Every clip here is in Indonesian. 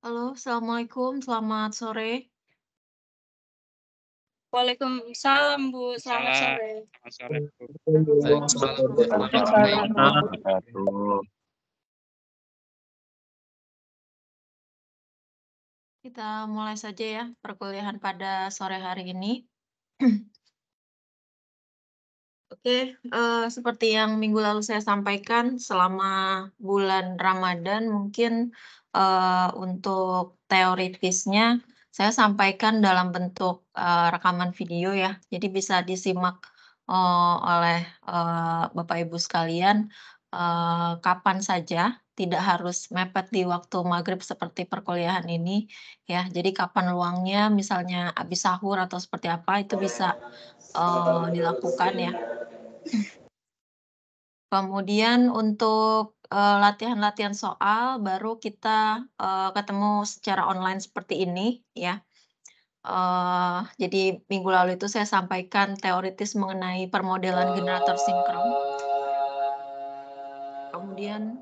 Halo, assalamualaikum, selamat sore. Waalaikumsalam, Bu, selamat Salam, sore. selamat sore, Bu. Waalaikumsalam warahmatullahi wabarakatuh. Kita mulai saja ya perkuliahan pada sore hari ini. Oke, seperti yang minggu lalu saya sampaikan, selama bulan Ramadan mungkin, untuk teoritisnya saya sampaikan dalam bentuk, rekaman video ya. Jadi bisa disimak, oleh, Bapak Ibu sekalian, kapan saja, tidak harus mepet di waktu maghrib seperti perkuliahan ini ya. Jadi kapan luangnya, misalnya habis sahur atau seperti apa, itu bisa, dilakukan ya. Kemudian untuk, latihan-latihan soal baru kita, ketemu secara online seperti ini ya. Jadi minggu lalu itu saya sampaikan teoritis mengenai permodelan generator sinkron. Kemudian,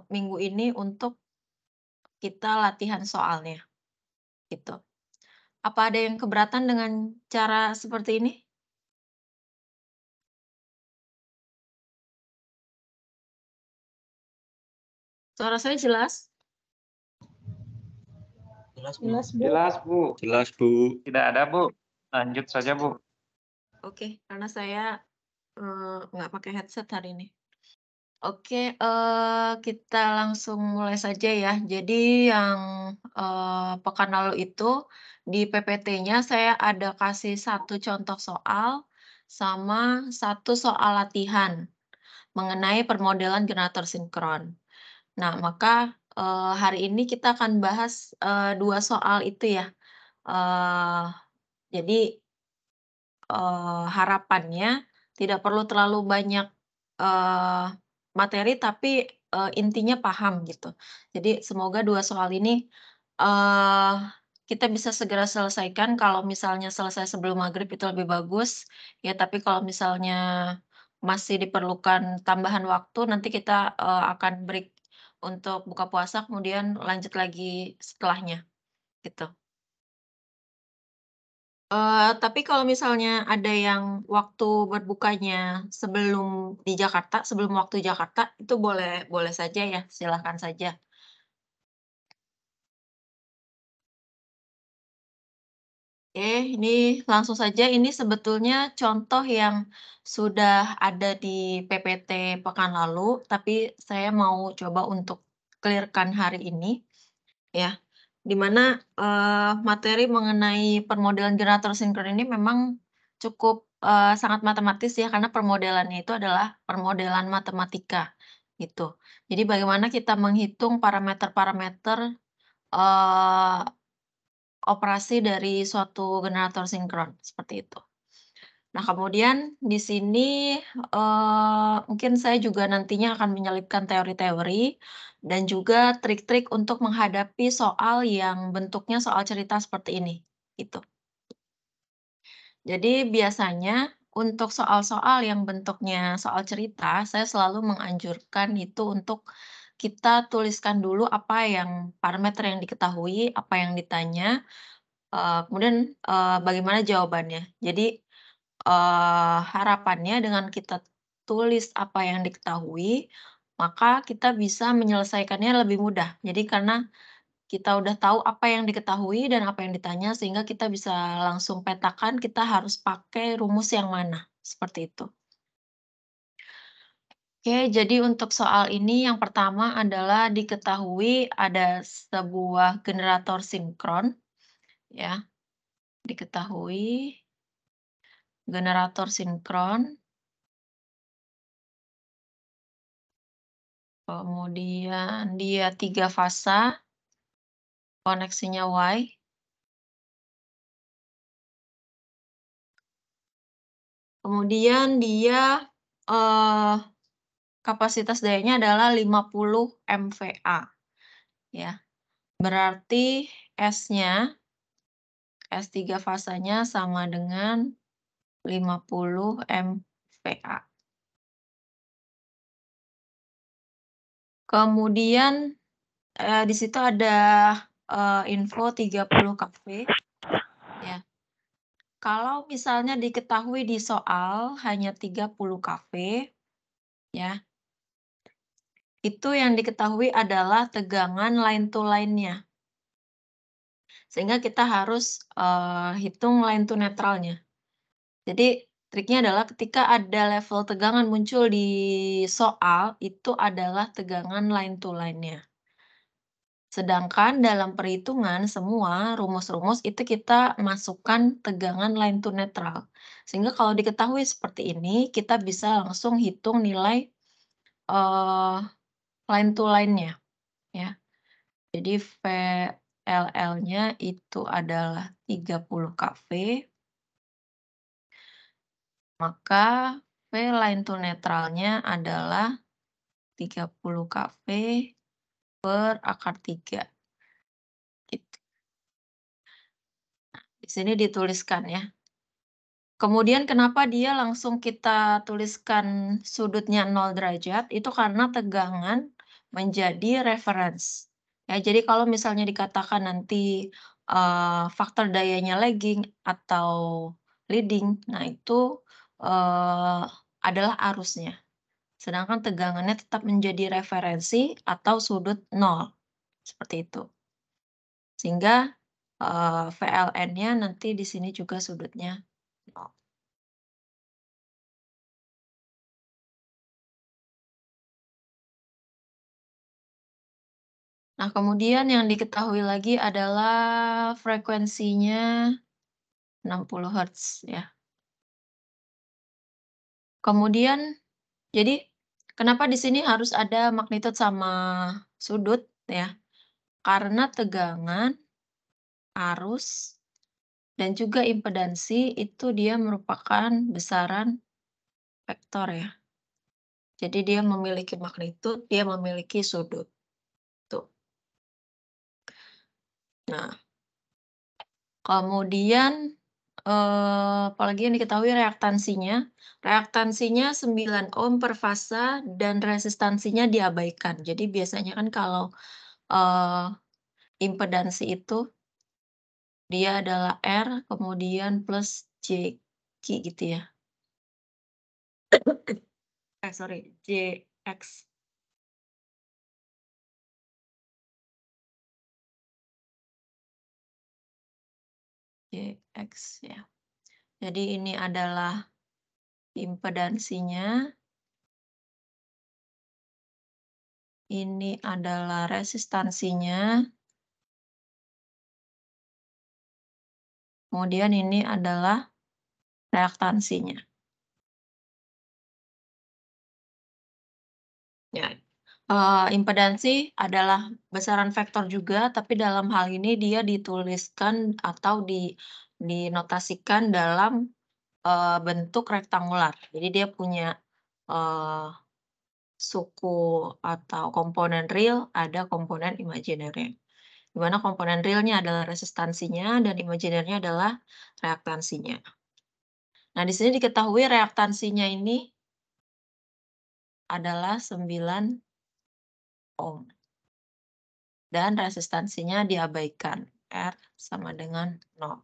minggu ini untuk kita latihan soalnya, gitu. Apa ada yang keberatan dengan cara seperti ini? Suara saya jelas? Jelas, Bu. Jelas, Bu. Jelas, Bu. Tidak ada, Bu. Lanjut saja, Bu. Oke, karena saya, nggak pakai headset hari ini. Oke, kita langsung mulai saja ya. Jadi yang, pekan lalu itu di PPT-nya saya ada kasih satu contoh soal sama satu soal latihan mengenai permodelan generator sinkron. Nah, maka, hari ini kita akan bahas, 2 soal itu ya. Eee, jadi harapannya tidak perlu terlalu banyak, eee, materi tapi, intinya paham gitu. Jadi semoga 2 soal ini, eee, kita bisa segera selesaikan. Kalau misalnya selesai sebelum maghrib itu lebih bagus, ya tapi kalau misalnya masih diperlukan tambahan waktu nanti kita, akan break untuk buka puasa kemudian lanjut lagi setelahnya, gitu. Tapi kalau misalnya ada yang waktu berbukanya sebelum di Jakarta, sebelum waktu Jakarta, itu boleh boleh saja ya, silahkan saja. Oke, ini langsung saja, ini sebetulnya contoh yang sudah ada di PPT pekan lalu, tapi saya mau coba untuk clear-kan hari ini, ya. Di mana, materi mengenai permodelan generator sinkron ini memang cukup, sangat matematis ya, karena permodelannya itu adalah permodelan matematika, gitu. Jadi bagaimana kita menghitung parameter-parameter, eee, operasi dari suatu generator sinkron, seperti itu. Nah, kemudian di sini, mungkin saya juga nantinya akan menyelipkan teori-teori dan juga trik-trik untuk menghadapi soal yang bentuknya soal cerita seperti ini, gitu. Jadi biasanya untuk soal-soal yang bentuknya soal cerita, saya selalu menganjurkan itu untuk kita tuliskan dulu apa yang parameter yang diketahui, apa yang ditanya, kemudian, bagaimana jawabannya. Jadi harapannya dengan kita tulis apa yang diketahui, maka kita bisa menyelesaikannya lebih mudah. Jadi karena kita udah tahu apa yang diketahui dan apa yang ditanya, sehingga kita bisa langsung petakan kita harus pakai rumus yang mana, seperti itu. Oke, jadi untuk soal ini yang pertama adalah diketahui ada sebuah generator sinkron, ya, diketahui generator sinkron. Kemudian dia 3 fasa, koneksinya Y. Kemudian dia, eee, kapasitas dayanya adalah 50 MVA, ya. Berarti S-nya, S3 fasanya sama dengan 50 MVA. Kemudian Di situ ada, info 30 kafe, ya. Kalau misalnya diketahui di soal hanya 30 kafe, ya, itu yang diketahui adalah tegangan line to line-nya. Sehingga kita harus, hitung line to netralnya. Jadi triknya adalah ketika ada level tegangan muncul di soal, itu adalah tegangan line to line-nya. Sedangkan dalam perhitungan semua rumus-rumus itu kita masukkan tegangan line to netral. Sehingga kalau diketahui seperti ini, kita bisa langsung hitung nilai, eee, line to line-nya, ya. Jadi VLL-nya itu adalah 30 kV, maka V line to netralnya adalah 30 kV per akar 3, gitu. Di sini dituliskan ya. Kemudian kenapa dia langsung kita tuliskan sudutnya 0 derajat, itu karena tegangan menjadi reference. Ya, jadi kalau misalnya dikatakan nanti, faktor dayanya lagging atau leading, nah itu, adalah arusnya. Sedangkan tegangannya tetap menjadi referensi atau sudut 0, seperti itu. Sehingga, VLN-nya nanti di sini juga sudutnya 0. Nah, kemudian yang diketahui lagi adalah frekuensinya 60 hertz ya. Kemudian jadi kenapa di sini harus ada magnitude sama sudut ya, karena tegangan, arus, dan juga impedansi itu dia merupakan besaran vektor ya. Jadi dia memiliki magnitude, dia memiliki sudut, tuh. Nah, kemudian, apalagi yang diketahui reaktansinya. Reaktansinya 9 ohm per fasa dan resistansinya diabaikan. Jadi biasanya kan kalau, eee, impedansi itu dia adalah R kemudian plus JQ gitu ya. Sorry, JX. JX ya. Jadi ini adalah impedansinya. Ini adalah resistansinya. Kemudian ini adalah reaktansinya. Ya, impedansi adalah besaran vektor juga, tapi dalam hal ini dia dituliskan atau dinotasikan dalam, bentuk rektangular. Jadi dia punya, eee, suku atau komponen real, ada komponen imaginary. Di mana komponen realnya adalah resistansinya dan imaginary-nya adalah reaktansinya. Nah, di sini diketahui reaktansinya ini adalah 9 ohm. Dan resistansinya diabaikan, R sama dengan 0.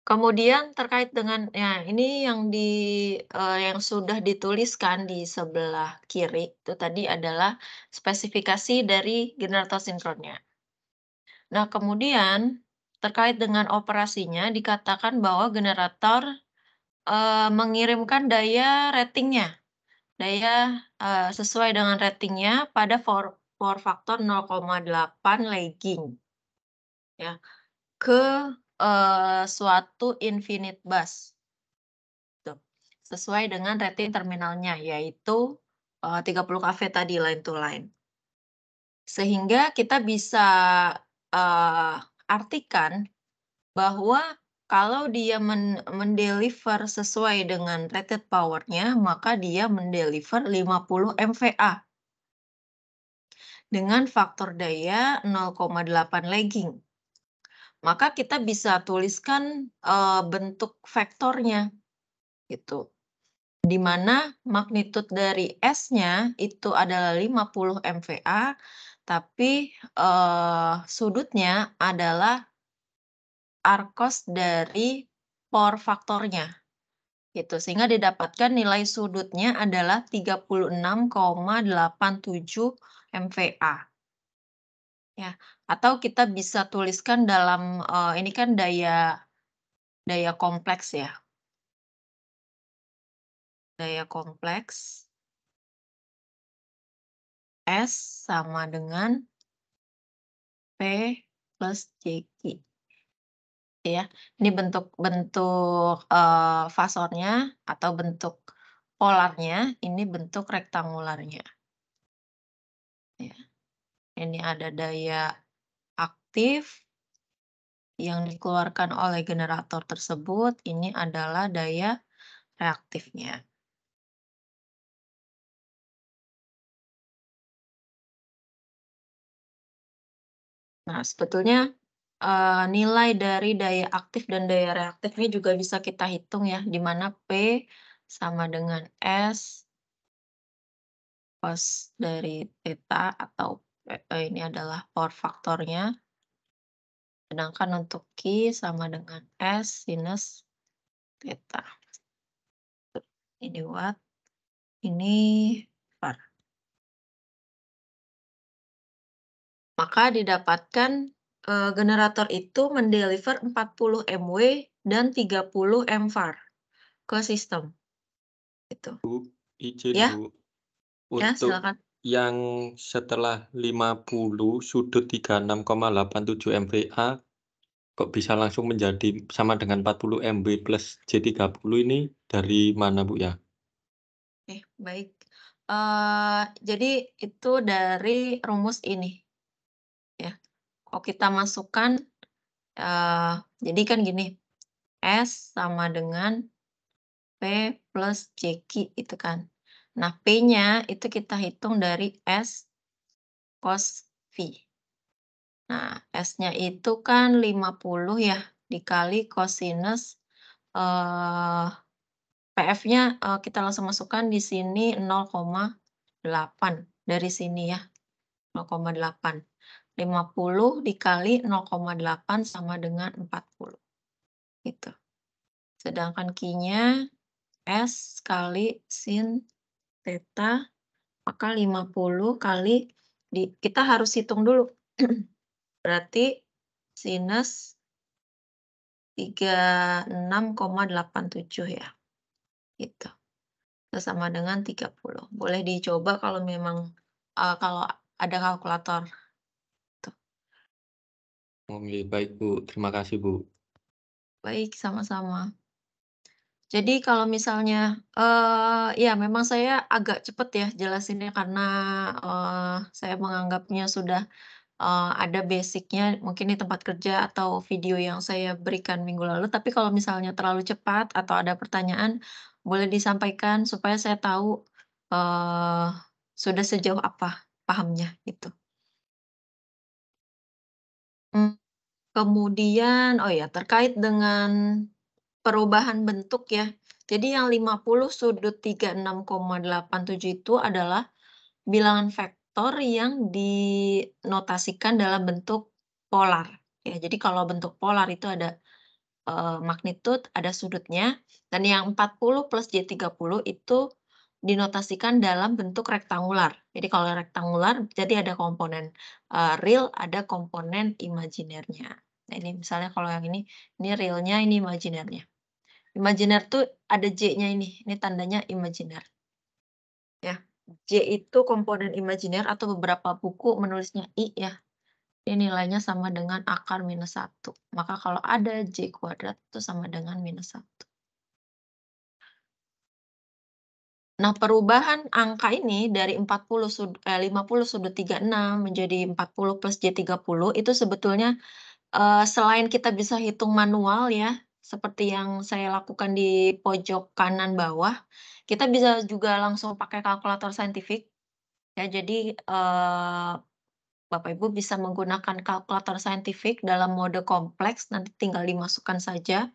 Kemudian terkait dengan ya ini yang sudah dituliskan di sebelah kiri itu tadi adalah spesifikasi dari generator sinkronnya. Nah, kemudian terkait dengan operasinya dikatakan bahwa generator, mengirimkan daya ratingnya. Daya, sesuai dengan ratingnya pada power factor 0,8 lagging, ya, ke, suatu infinite bus, tuh, sesuai dengan rating terminalnya, yaitu, 30 kV tadi line to line. Sehingga kita bisa, artikan bahwa kalau dia mendeliver sesuai dengan rated power-nya, maka dia mendeliver 50 MVA. Dengan faktor daya 0,8 lagging. Maka kita bisa tuliskan, bentuk vektornya, gitu. di mana magnitude dari S-nya itu adalah 50 MVA, tapi, sudutnya adalah arkos dari por faktornya, gitu. Sehingga didapatkan nilai sudutnya adalah 36,87 MVA, ya. Atau kita bisa tuliskan dalam, ini kan daya daya kompleks ya, daya kompleks S sama dengan P plus JQ. Ya, ini bentuk, fasornya atau bentuk polarnya, ini bentuk rektangularnya, ya. Ini ada daya aktif yang dikeluarkan oleh generator tersebut, ini adalah daya reaktifnya. Nah, sebetulnya, nilai dari daya aktif dan daya reaktif ini juga bisa kita hitung ya, di mana P sama dengan S cos dari theta atau, ini adalah power faktornya, sedangkan untuk Q sama dengan S sinus theta. Ini watt, ini var. Maka didapatkan, generator itu mendeliver 40 MW dan 30 mVAR ke sistem, gitu. Izin, Ya, Bu. ya Untuk silakan. yang setelah 50 sudut 36,87 MVA, kok bisa langsung menjadi sama dengan 40 MW plus J30 ini dari mana, Bu, ya? Oke, baik. Jadi itu dari rumus ini, ya. Kalau kita masukkan, jadi kan gini, S sama dengan P plus JQ itu kan. Nah, P-nya itu kita hitung dari S cos V. Nah, S-nya itu kan 50 ya, dikali kosinus, PF-nya, kita langsung masukkan di sini 0,8 dari sini ya, 0,8. 50 dikali 0,8 sama dengan 40, gitu. Sedangkan Q-nya S kali sin theta, maka 50 kali kita harus hitung dulu. Berarti sinus 36,87 ya, gitu. Itu sama dengan 30. Boleh dicoba kalau memang, kalau ada kalkulator. Oke, baik, Bu. Terima kasih, Bu. Baik, sama-sama. Jadi kalau misalnya, ya memang saya agak cepet ya jelasinnya karena, saya menganggapnya sudah, ada basic-nya mungkin di tempat kerja atau video yang saya berikan minggu lalu, tapi kalau misalnya terlalu cepat atau ada pertanyaan, boleh disampaikan supaya saya tahu, eee, sudah sejauh apa pahamnya, gitu. Kemudian oh ya, terkait dengan perubahan bentuk ya. Jadi yang 50 sudut 36,87 itu adalah bilangan vektor yang dinotasikan dalam bentuk polar, ya. Jadi kalau bentuk polar itu ada, magnitude, ada sudutnya, dan yang 40 plus J30 itu dinotasikan dalam bentuk rektangular. Jadi kalau rektangular, jadi ada komponen, real, ada komponen imajinernya. Nah ini misalnya kalau yang ini realnya, ini imajinernya. Imajiner tuh ada J-nya ini tandanya imajiner, ya. J itu komponen imajiner atau beberapa buku menulisnya I ya, ini nilainya sama dengan akar minus 1. Maka kalau ada J kuadrat itu sama dengan minus 1. Nah, perubahan angka ini dari 50 sudut 36 menjadi 40 plus J30 itu sebetulnya, selain kita bisa hitung manual ya, seperti yang saya lakukan di pojok kanan bawah, kita bisa juga langsung pakai kalkulator saintifik, ya. Jadi, Bapak Ibu bisa menggunakan kalkulator saintifik dalam mode kompleks, nanti tinggal dimasukkan saja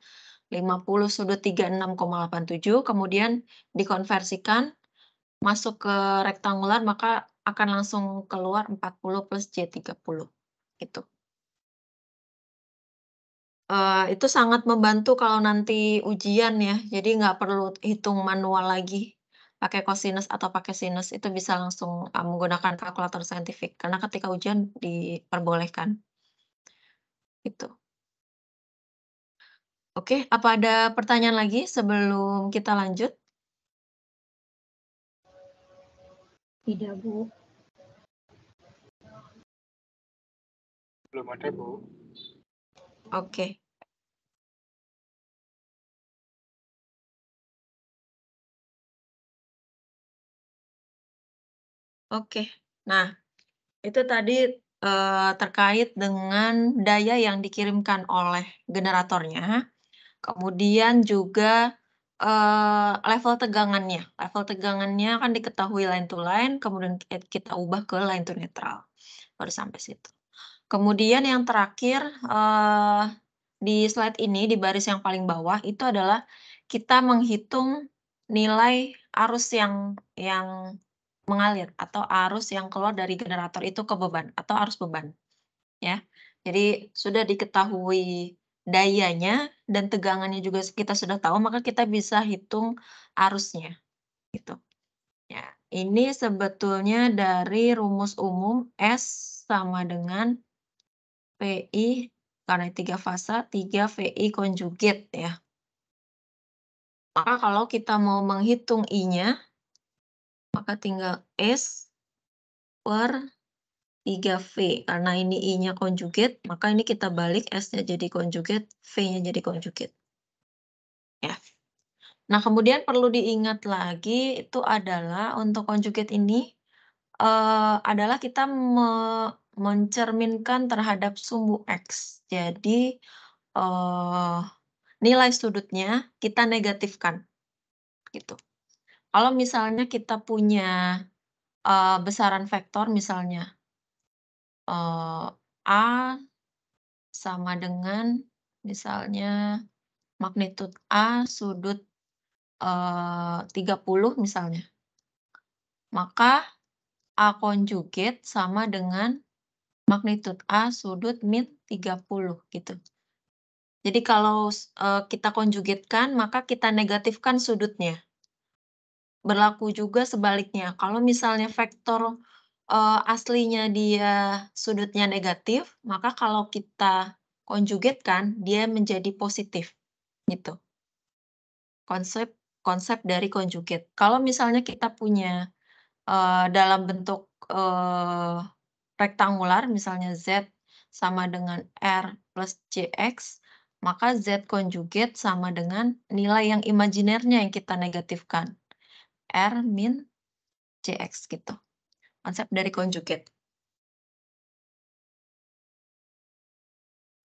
50 sudut 36,87, kemudian dikonversikan masuk ke rektangular, maka akan langsung keluar 40 plus J30, gitu. Itu sangat membantu kalau nanti ujian ya, jadi nggak perlu hitung manual lagi, pakai kosinus atau pakai sinus, itu bisa langsung, menggunakan kalkulator saintifik, karena ketika ujian diperbolehkan. Gitu. Oke, apa ada pertanyaan lagi sebelum kita lanjut? Tidak, Bu. Belum ada, Bu. Oke. Oke. Nah, itu tadi, terkait dengan daya yang dikirimkan oleh generatornya, kemudian juga, level tegangannya. Level tegangannya kan diketahui line to line, kemudian kita ubah ke line to neutral, baru sampai situ. Kemudian yang terakhir, di slide ini, di baris yang paling bawah, itu adalah kita menghitung nilai arus yang mengalir atau arus yang keluar dari generator itu ke beban atau arus beban, ya. Jadi sudah diketahui dayanya dan tegangannya juga kita sudah tahu, maka kita bisa hitung arusnya, gitu. Ya, ini sebetulnya dari rumus umum S sama dengan PI karena 3 fasa, 3 VI konjugat ya. Maka kalau kita mau menghitung I-nya, maka tinggal S per 3V. Karena ini I-nya konjugat, maka ini kita balik S-nya jadi konjugat, V-nya jadi konjugat. Ya. Nah, kemudian perlu diingat lagi itu adalah untuk konjugat ini adalah kita mencerminkan terhadap sumbu X. Jadi nilai sudutnya kita negatifkan, gitu. Kalau misalnya kita punya besaran vektor misalnya A sama dengan misalnya magnitud A sudut 30 misalnya, maka A konjugat sama dengan magnitud A sudut min 30 gitu. Jadi kalau kita konjugatkan, maka kita negatifkan sudutnya. Berlaku juga sebaliknya, kalau misalnya vektor aslinya dia sudutnya negatif, maka kalau kita konjugatkan, dia menjadi positif, gitu. Konsep dari konjugat. Kalau misalnya kita punya dalam bentuk rektangular, misalnya Z sama dengan R plus JX, maka Z konjugat sama dengan nilai yang imajinernya yang kita negatifkan, R min JX gitu. Konsep dari konjugat.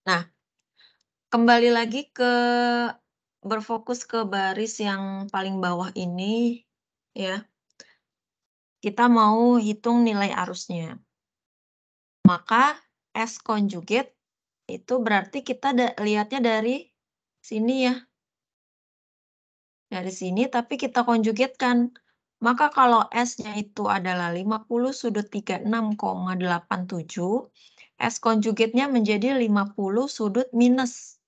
Nah, kembali lagi berfokus ke baris yang paling bawah ini, ya. Kita mau hitung nilai arusnya. Maka S konjugat itu berarti kita lihatnya dari sini ya. Dari sini tapi kita konjugatkan. Maka kalau S-nya itu adalah 50 sudut 36,87, S konjugatnya menjadi 50 sudut minus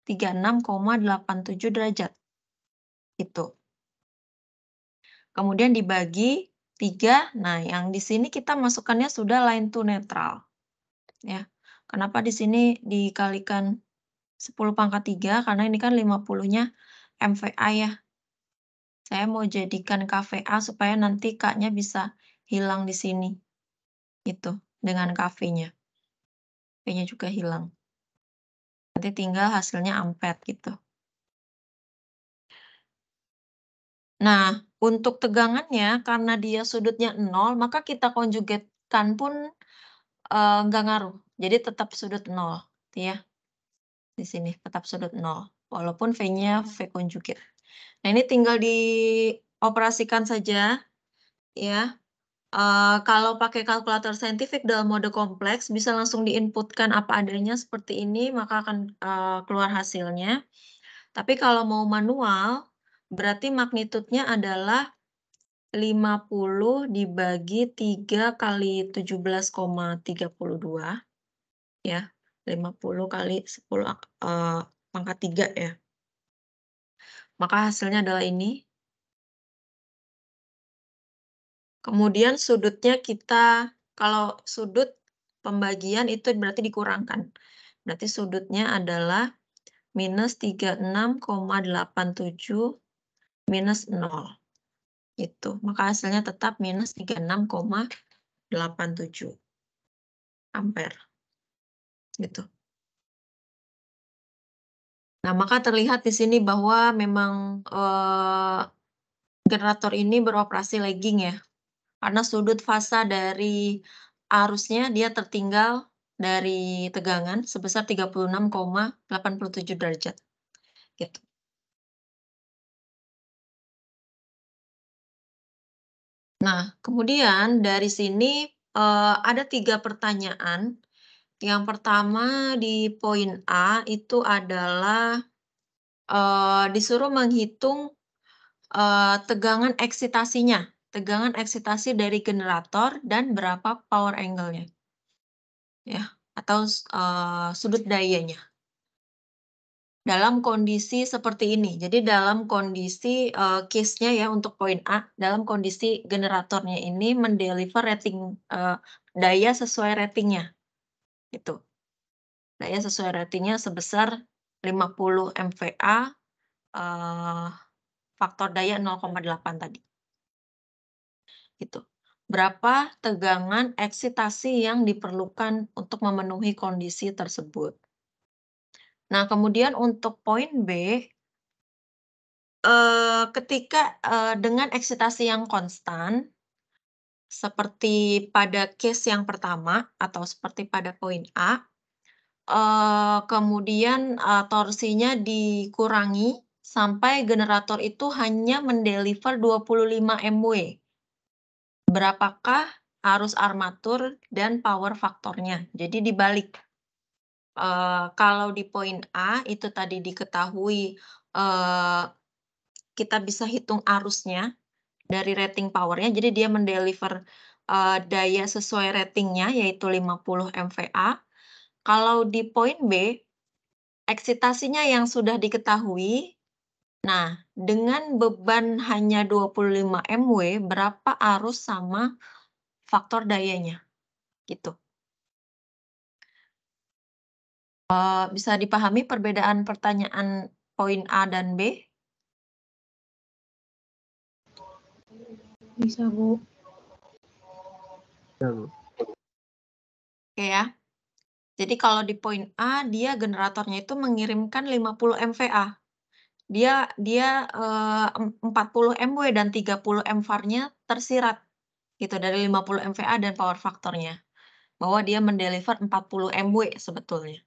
36,87 derajat. Itu. Kemudian dibagi 3, nah yang di sini kita masukkannya sudah line to neutral. Ya. Kenapa di sini dikalikan 10 pangkat 3? Karena ini kan 50-nya MVA ya. Saya mau jadikan KVA supaya nanti K-nya bisa hilang di sini. Gitu, dengan KV-nya. V-nya juga hilang. Nanti tinggal hasilnya ampere gitu. Nah, untuk tegangannya karena dia sudutnya 0, maka kita konjugatkan pun nggak ngaruh. Jadi tetap sudut 0, ya. Di sini tetap sudut 0, walaupun V-nya V konjugat. Nah, ini tinggal dioperasikan saja, ya. Kalau pakai kalkulator saintifik dalam mode kompleks, bisa langsung diinputkan apa adanya seperti ini, maka akan keluar hasilnya. Tapi kalau mau manual, berarti magnitudenya adalah 50 dibagi 3 kali 17,32 ya. 50 kali 10 pangkat 3 ya. Maka hasilnya adalah ini. Kemudian sudutnya kita, kalau sudut pembagian itu berarti dikurangkan. Berarti sudutnya adalah minus 36,87 minus 0. Itu. Maka hasilnya tetap minus 36,87 ampere. Gitu. Nah, maka terlihat di sini bahwa memang generator ini beroperasi lagging ya. Karena sudut fasa dari arusnya dia tertinggal dari tegangan sebesar 36,87 derajat. Gitu. Nah, kemudian dari sini ada 3 pertanyaan. Yang pertama di poin A itu adalah disuruh menghitung tegangan eksitasinya. Tegangan eksitasi dari generator dan berapa power angle-nya. Ya, atau sudut dayanya. Dalam kondisi seperti ini. Jadi dalam kondisi case-nya ya untuk poin A, dalam kondisi generatornya ini mendeliver rating daya sesuai ratingnya. Itu. Daya sesuai ratingnya sebesar 50 MVA, faktor daya 0,8 tadi. Gitu. Berapa tegangan eksitasi yang diperlukan untuk memenuhi kondisi tersebut. Nah, kemudian untuk poin B, ketika dengan eksitasi yang konstan, seperti pada case yang pertama atau seperti pada poin A, kemudian torsinya dikurangi sampai generator itu hanya mendeliver 25 MW. Berapakah arus armatur dan power faktornya? Jadi dibalik. Kalau di poin A itu tadi diketahui kita bisa hitung arusnya dari rating power-nya, jadi dia mendeliver daya sesuai ratingnya yaitu 50 MVA. Kalau di poin B, eksitasinya yang sudah diketahui, nah dengan beban hanya 25 MW, berapa arus sama faktor dayanya, gitu. Bisa dipahami perbedaan pertanyaan poin A dan B? Bisa, Bu. Ya, Bu. Oke ya. Jadi kalau di poin A, dia generatornya itu mengirimkan 50 MVA. Dia 40 MW dan 30 mVAR-nya tersirat gitu dari 50 MVA dan power faktornya. Bahwa dia mendeliver 40 MW sebetulnya.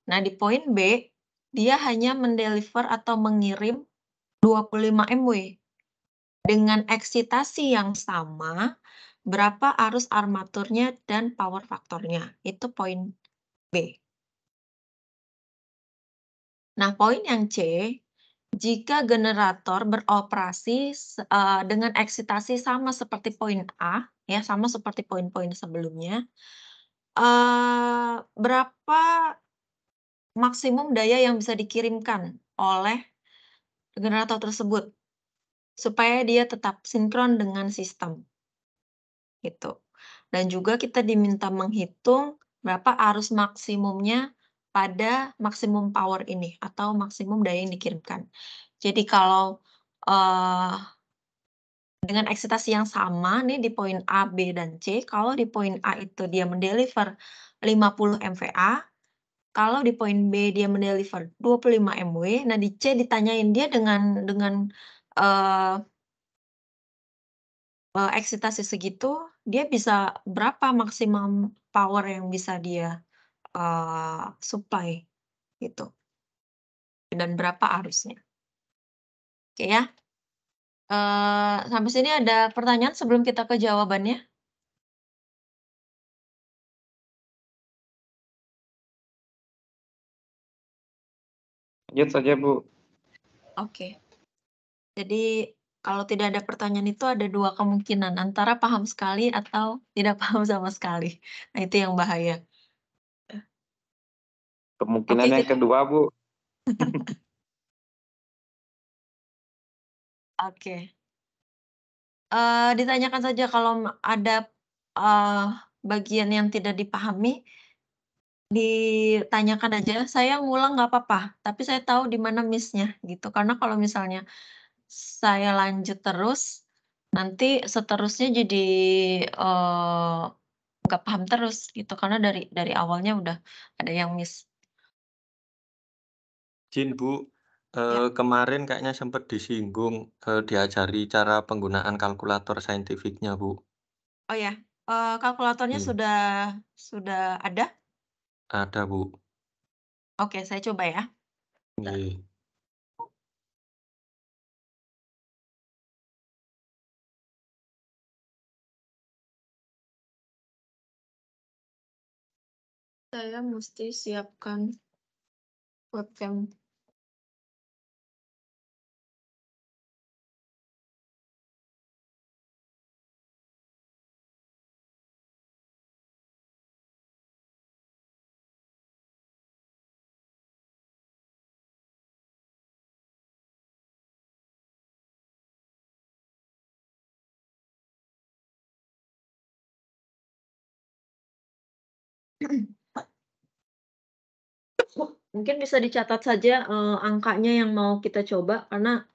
Nah, di poin B, dia hanya mendeliver atau mengirim 25 MW. Dengan eksitasi yang sama, berapa arus armaturnya dan power faktornya. Itu poin B. Nah, poin yang C, jika generator beroperasi dengan eksitasi sama seperti poin A, ya sama seperti poin-poin sebelumnya, berapa maksimum daya yang bisa dikirimkan oleh generator tersebut supaya dia tetap sinkron dengan sistem, gitu. Dan juga kita diminta menghitung berapa arus maksimumnya pada maksimum power ini atau maksimum daya yang dikirimkan. Jadi kalau dengan eksitasi yang sama nih di poin A, B, dan C, kalau di poin A itu dia mendeliver 50 MVA, kalau di poin B dia mendeliver 25 MW, nah di C ditanyain dia dengan eksitasi segitu, dia bisa berapa maksimum power yang bisa dia supply gitu, dan berapa arusnya. Oke ya. Sampai sini ada pertanyaan sebelum kita ke jawabannya? Lanjut saja, Bu. Oke. Jadi kalau tidak ada pertanyaan itu ada 2 kemungkinan, antara paham sekali atau tidak paham sama sekali. Nah itu yang bahaya. Kemungkinan Oke yang kedua, Bu. Oke. Ditanyakan saja kalau ada, bagian yang tidak dipahami, ditanyakan aja, saya ngulang nggak apa-apa, tapi saya tahu di mana miss-nya gitu. Karena kalau misalnya saya lanjut terus, nanti seterusnya jadi, eee, nggak paham terus gitu, karena dari awalnya udah ada yang miss. Izin Bu, Ya. kemarin kayaknya sempat disinggung, diajari cara penggunaan kalkulator saintifiknya Bu. Oh ya, kalkulatornya Iya, sudah ada? ada Bu. Oke, saya coba ya. Bentar. Nggih. Saya mesti siapkan webcam. Mungkin bisa dicatat saja, angkanya yang mau kita coba karena,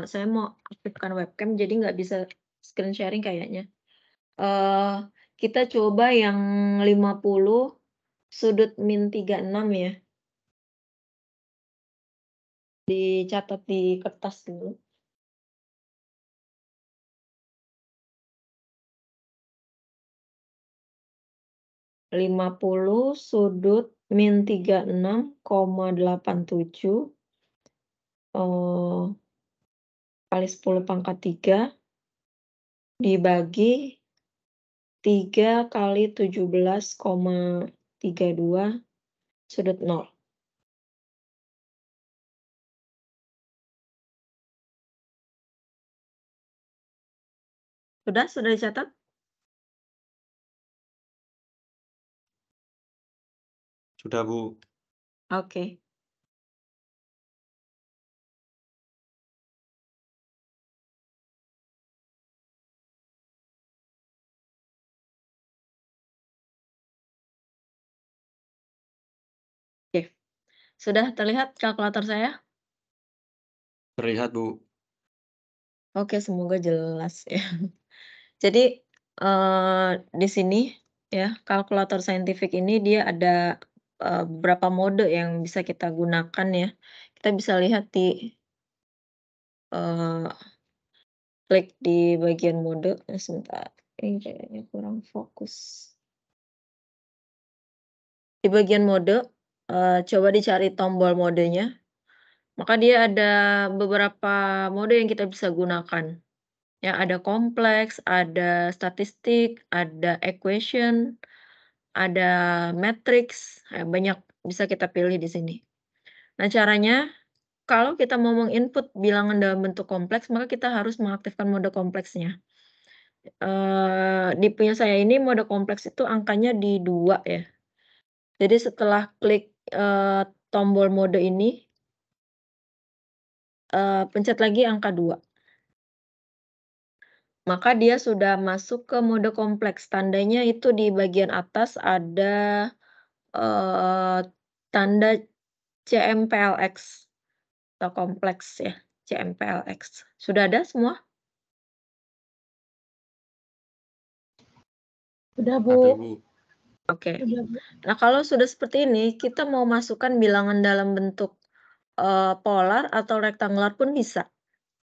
saya mau aktifkan webcam jadi nggak bisa screen sharing kayaknya. Eee, kita coba yang 50 sudut min 36 ya, dicatat di kertas dulu. 50 sudut min 36,87 kali 10⁻³ dibagi 3 kali 17,32 sudut 0. Sudah dicatat? Sudah Bu. Oke. Oke. Sudah terlihat kalkulator saya? Terlihat Bu. Oke, semoga jelas ya. Jadi, di sini ya, kalkulator saintifik ini dia ada, beberapa mode yang bisa kita gunakan ya. Kita bisa lihat di, eee, klik di bagian mode, sebentar, ini kayaknya kurang fokus. Di bagian mode, coba dicari tombol modenya, maka dia ada beberapa mode yang kita bisa gunakan. Ya, ada kompleks, ada statistik, ada equation, ada matrix, banyak bisa kita pilih di sini. Nah, caranya kalau kita mau menginput bilangan dalam bentuk kompleks, maka kita harus mengaktifkan mode kompleksnya. Di punya saya ini mode kompleks itu angkanya di 2 ya. Jadi setelah klik, tombol mode ini, pencet lagi angka 2. Maka dia sudah masuk ke mode kompleks, tandanya itu di bagian atas ada, eee, tanda CMPLX atau kompleks ya, CMPLX. Sudah ada semua? Sudah, Ada Bu. Bu. Oke. Sudah, Bu. Nah, kalau sudah seperti ini, kita mau masukkan bilangan dalam bentuk, polar atau rektangular pun bisa,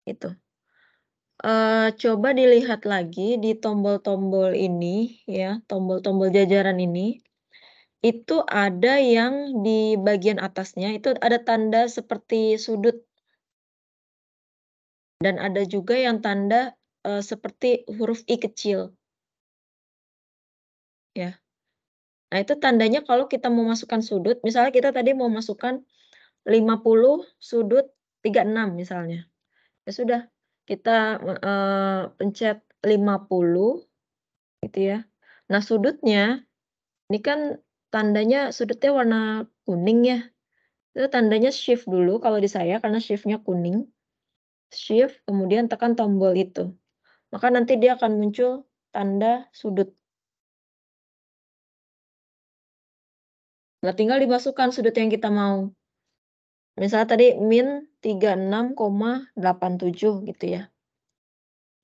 gitu. Coba dilihat lagi di tombol-tombol ini ya, tombol-tombol jajaran ini, itu ada yang di bagian atasnya itu ada tanda seperti sudut dan ada juga yang tanda, seperti huruf I kecil, ya. Nah, itu tandanya kalau kita mau masukkan sudut, misalnya kita tadi mau masukkan 50 sudut 36 misalnya. Ya sudah, kita, pencet 50 gitu ya. Nah sudutnya, ini kan tandanya sudutnya warna kuning ya, itu tandanya shift dulu kalau di saya karena shift-nya kuning, shift kemudian tekan tombol itu, maka nanti dia akan muncul tanda sudut. Nah tinggal dimasukkan sudut yang kita mau. Misalnya tadi min 36,87 gitu ya,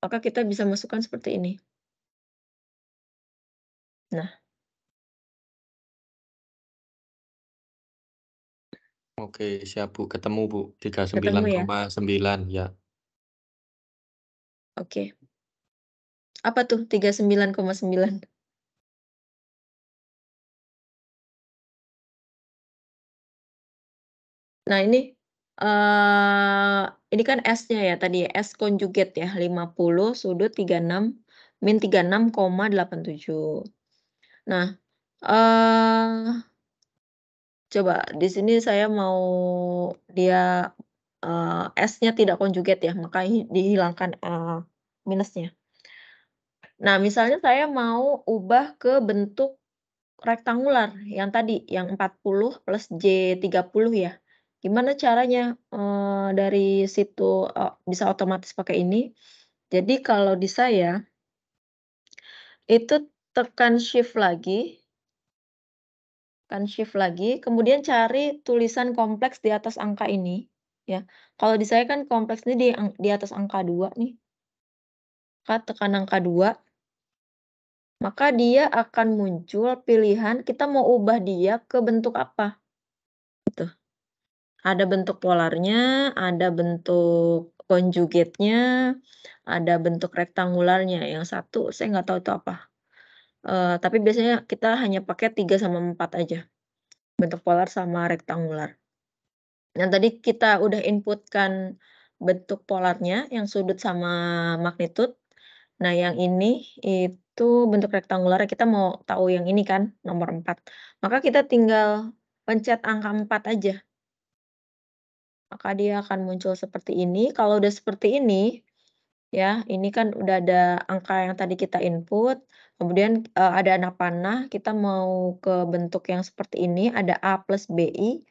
maka kita bisa masukkan seperti ini. Nah, Oke, siap Bu, ketemu Bu, ketemu ya? 39,9 ya. Oke. Apa tuh 39,9? Nah ini kan S-nya ya tadi ya, S conjugate ya, 50 sudut 36 min 36,87. Nah, eee, coba di sini saya mau dia, S-nya tidak conjugate ya, maka dihilangkan, minusnya. Nah, misalnya saya mau ubah ke bentuk rektangular yang tadi, yang 40 plus J30 ya. Gimana caranya, dari situ, bisa otomatis pakai ini. Jadi kalau di saya, itu tekan shift lagi, kemudian cari tulisan kompleks di atas angka ini, ya. Kalau di saya kan kompleks ini di atas angka 2 nih, maka tekan angka 2, maka dia akan muncul pilihan kita mau ubah dia ke bentuk apa, gitu. Ada bentuk polarnya, ada bentuk conjugate-nya, ada bentuk rektangularnya, yang satu saya nggak tahu itu apa. Tapi biasanya kita hanya pakai 3 sama 4 aja, bentuk polar sama rektangular. Yang tadi kita udah inputkan bentuk polarnya yang sudut sama magnitude. Nah yang ini itu bentuk rektangularnya, kita mau tahu yang ini kan, nomor 4. Maka kita tinggal pencet angka 4 aja. Maka dia akan muncul seperti ini. Kalau udah seperti ini, ya, ini kan udah ada angka yang tadi kita input, kemudian, ada anak panah, kita mau ke bentuk yang seperti ini, ada A plus BI,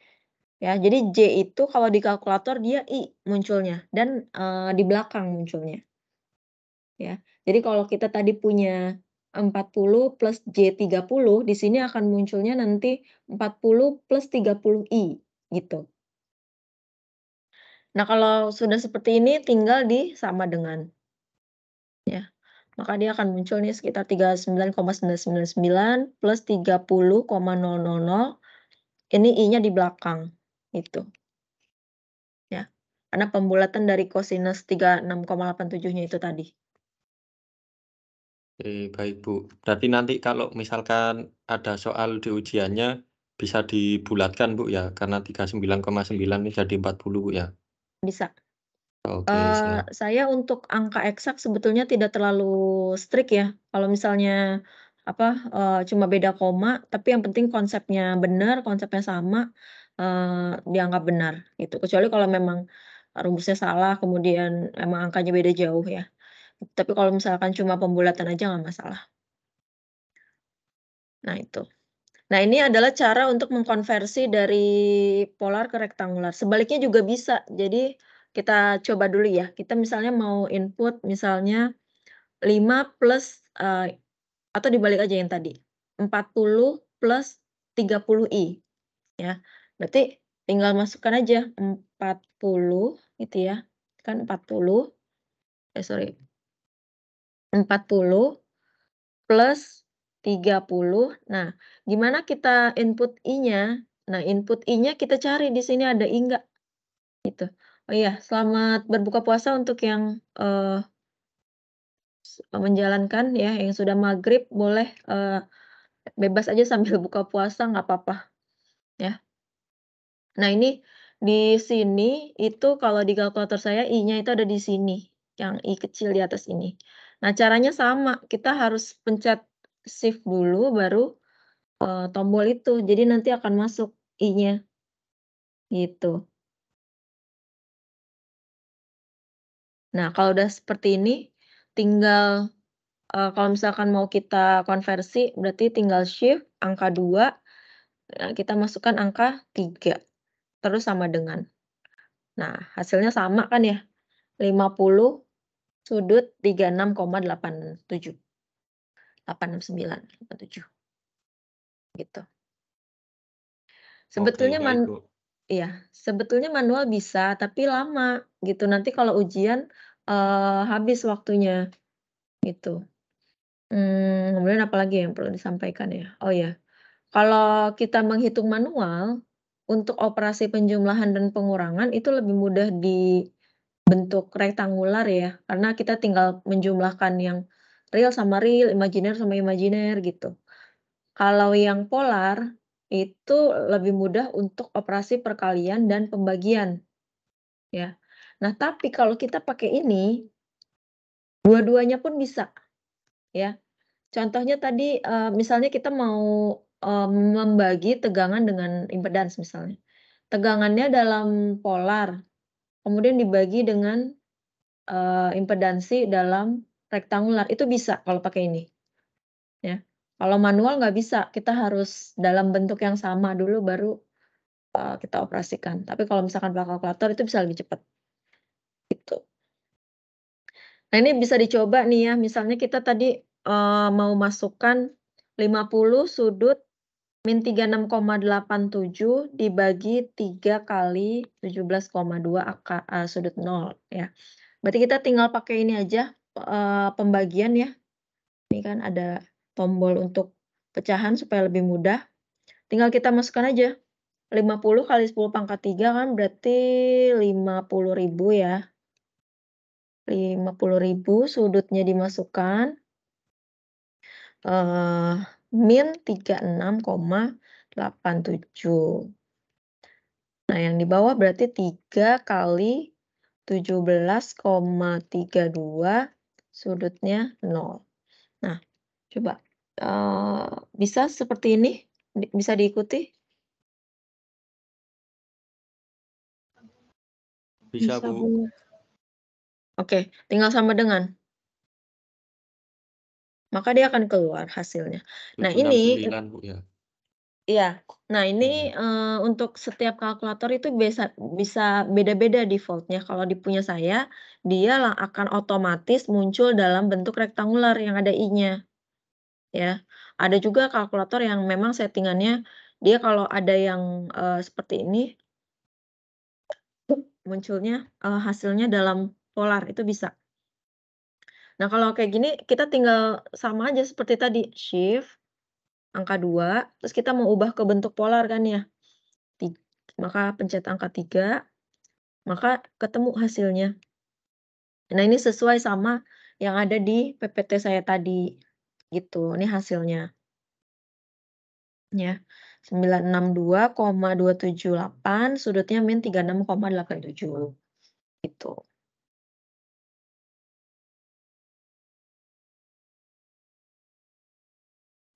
ya. Jadi J itu kalau di kalkulator dia I munculnya dan, di belakang munculnya, ya. Jadi kalau kita tadi punya 40 plus J30, di sini akan munculnya nanti 40 plus 30I, gitu. Nah, kalau sudah seperti ini tinggal disama dengan, ya. Maka dia akan muncul nih sekitar 39,999 plus 30,000, ini I-nya di belakang, gitu, ya. Karena pembulatan dari kosinus 36,87-nya itu tadi. Oke, baik Bu. Berarti nanti kalau misalkan ada soal di ujiannya, bisa dibulatkan Bu ya, karena 39,9 ini jadi 40 Bu ya? Bisa. Oke, siap. Saya untuk angka eksak sebetulnya tidak terlalu strict ya. Kalau misalnya, cuma beda koma, tapi yang penting konsepnya benar, konsepnya sama, dianggap benar, gitu. Kecuali kalau memang rumusnya salah, kemudian emang angkanya beda jauh ya. Tapi kalau misalkan cuma pembulatan aja nggak masalah. Nah itu. Nah ini adalah cara untuk mengkonversi dari polar ke rektangular. Sebaliknya juga bisa. Jadi kita coba dulu ya. Kita misalnya mau input misalnya 5 plus, atau dibalik aja yang tadi, 40 plus 30i ya. Berarti tinggal masukkan aja 40 gitu ya, kan 40, sorry, 40 plus 30. Nah, gimana kita input I-nya? Nah, input I-nya kita cari di sini ada I nggak, gitu. Oh iya, selamat berbuka puasa untuk yang, menjalankan ya, yang sudah maghrib boleh, bebas aja sambil buka puasa nggak apa-apa, ya. Nah ini, di sini itu kalau di kalkulator saya I-nya itu ada di sini, yang I kecil di atas ini. Nah caranya sama, kita harus pencet shift dulu baru, tombol itu, jadi nanti akan masuk I-nya, gitu. Nah, kalau udah seperti ini, tinggal, kalau misalkan mau kita konversi, berarti tinggal shift angka 2, kita masukkan angka 3, terus sama dengan. Nah, hasilnya sama kan ya, 50 sudut 36,87, 869,87, gitu. Oke, Sebetulnya baik, Bu. iya, sebetulnya manual bisa, tapi lama gitu. Nanti kalau ujian, habis waktunya, gitu. Kemudian apalagi yang perlu disampaikan ya? Oh ya, kalau kita menghitung manual, untuk operasi penjumlahan dan pengurangan itu lebih mudah di bentuk rektangular ya, karena kita tinggal menjumlahkan yang real, imajiner sama imajiner gitu. Kalau yang polar, itu lebih mudah untuk operasi perkalian dan pembagian, ya. Nah, tapi kalau kita pakai ini, dua-duanya pun bisa, ya. Contohnya tadi, misalnya kita mau, membagi tegangan dengan impedans misalnya. Tegangannya dalam polar, kemudian dibagi dengan, impedansi dalam rektangular, itu bisa kalau pakai ini, ya. Kalau manual nggak bisa, kita harus dalam bentuk yang sama dulu baru, kita operasikan. Tapi kalau misalkan pakai kalkulator itu bisa lebih cepat, gitu. Nah, ini bisa dicoba nih ya, misalnya kita tadi, mau masukkan 50 sudut min 36,87 dibagi 3 kali 17,2 sudut 0 ya. Berarti kita tinggal pakai ini aja, pembagian ya. Ini kan ada tombol untuk pecahan supaya lebih mudah. Tinggal kita masukkan aja, 50 kali 10 pangkat 3 kan berarti 50.000 ya. 50.000 sudutnya dimasukkan, min 36,87. Nah, yang di bawah berarti 3 kali 17,32 sudutnya 0. Nah, coba, bisa seperti ini? Bisa diikuti? Bisa, Bisa, Bu. Bu. Oke, tinggal sama dengan. Maka dia akan keluar hasilnya. Nah ini 769, Bu, ya? iya. Nah ini, Iya. untuk setiap kalkulator itu bisa beda-beda default-nya. Kalau di punya saya, dia akan otomatis muncul dalam bentuk rektangular yang ada I-nya, ya. Ada juga kalkulator yang memang settingannya, dia kalau ada yang, seperti ini munculnya, hasilnya dalam polar, itu bisa. Nah kalau kayak gini, kita tinggal sama aja seperti tadi, shift, angka 2, terus kita mau ubah ke bentuk polar kan ya. Maka pencet angka 3, maka ketemu hasilnya. Nah, ini sesuai sama yang ada di PPT saya tadi, gitu. Ini hasilnya, ya. 962,278, sudutnya min 36,87, gitu.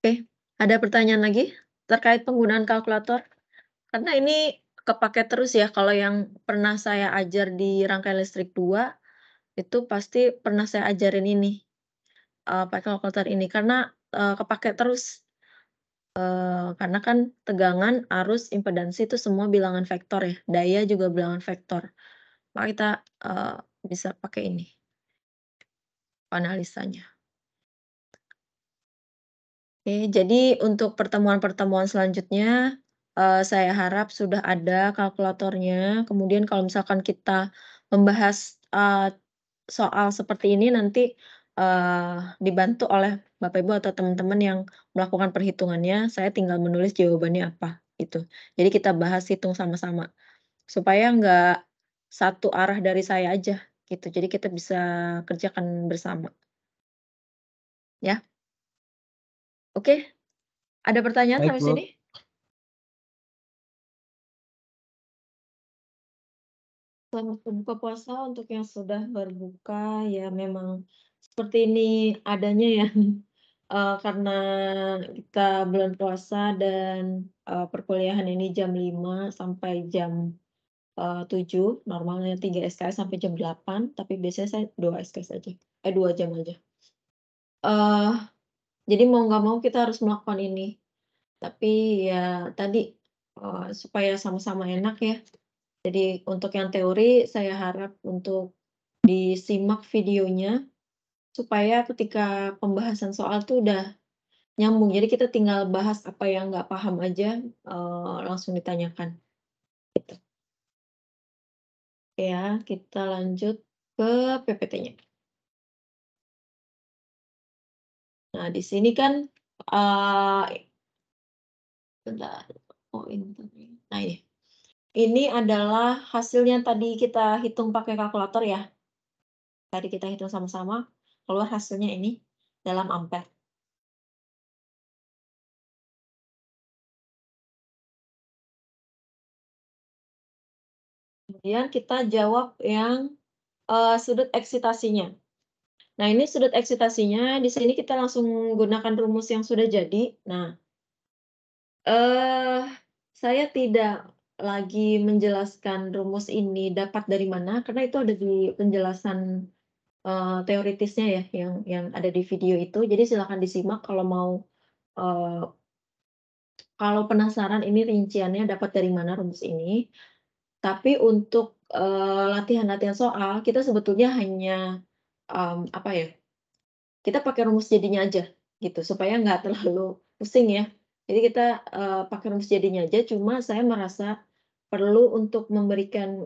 Oke, ada pertanyaan lagi terkait penggunaan kalkulator? Karena ini kepakai terus ya, kalau yang pernah saya ajar di rangkaian listrik 2, itu pasti pernah saya ajarin ini. Pakai kalkulator ini karena, kepakai terus, karena kan tegangan, arus, impedansi itu semua bilangan vektor ya, daya juga bilangan vektor. Maka kita, bisa pakai ini analisanya. Oke, jadi untuk pertemuan-pertemuan selanjutnya, saya harap sudah ada kalkulatornya, kemudian kalau misalkan kita membahas, soal seperti ini nanti, dibantu oleh Bapak Ibu atau teman-teman yang melakukan perhitungannya, saya tinggal menulis jawabannya apa, gitu. Jadi kita bahas hitung sama-sama, supaya nggak satu arah dari saya aja, gitu. Jadi kita bisa kerjakan bersama, ya. Oke, ada pertanyaan Baik, sampai Bu. sini? Selamat berbuka puasa untuk yang sudah berbuka, ya memang seperti ini adanya ya, karena kita bulan puasa dan, perkuliahan ini jam 5 sampai jam 7, normalnya 3 SKS sampai jam 8, tapi biasanya saya 2 SKS aja, 2 jam aja. Jadi mau nggak mau kita harus melakukan ini. Tapi ya tadi, supaya sama-sama enak ya. Jadi untuk yang teori saya harap untuk disimak videonya, supaya ketika pembahasan soal tuh udah nyambung. Jadi kita tinggal bahas apa yang nggak paham aja, langsung ditanyakan, gitu. Ya, kita lanjut ke PPT-nya. Nah, di sini kan, bentar, oh ini. Nah ini. Ini adalah hasilnya tadi kita hitung pakai kalkulator ya. Tadi kita hitung sama-sama, keluar hasilnya ini dalam ampere. Kemudian kita jawab yang sudut eksitasinya. Nah, ini sudut eksitasinya, di sini kita langsung gunakan rumus yang sudah jadi. Nah, saya tidak lagi menjelaskan rumus ini dapat dari mana, karena itu ada di penjelasan teoritisnya ya, yang ada di video itu. Jadi silakan disimak kalau mau, kalau penasaran ini rinciannya dapat dari mana rumus ini. Tapi untuk, latihan-latihan soal, kita sebetulnya hanya, apa ya, kita pakai rumus jadinya aja, gitu, supaya nggak terlalu pusing ya. Jadi kita, pakai rumus jadinya aja, cuma saya merasa perlu untuk memberikan,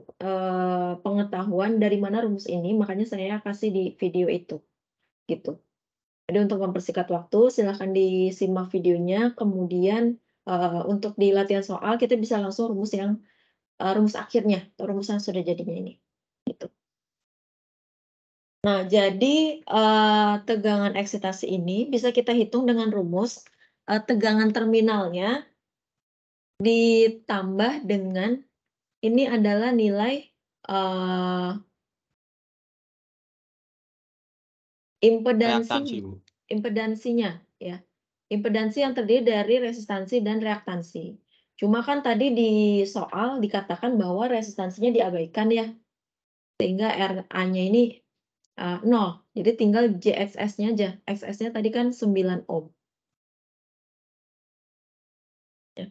pengetahuan dari mana rumus ini, makanya saya kasih di video itu, gitu. Jadi untuk mempersingkat waktu, silahkan disimak videonya, kemudian, untuk di latihan soal kita bisa langsung rumus yang, rumus akhirnya, atau rumus yang sudah jadinya ini, gitu. Nah, jadi, tegangan eksitasi ini bisa kita hitung dengan rumus, tegangan terminalnya ditambah dengan ini adalah nilai, Reaktansi, Bu. impedansinya ya. Impedansi yang terdiri dari resistansi dan reaktansi. Cuma kan tadi di soal dikatakan bahwa resistansinya diabaikan ya, sehingga RA-nya ini 0. Jadi tinggal JXS-nya aja. XS-nya tadi kan 9 ohm. Ya.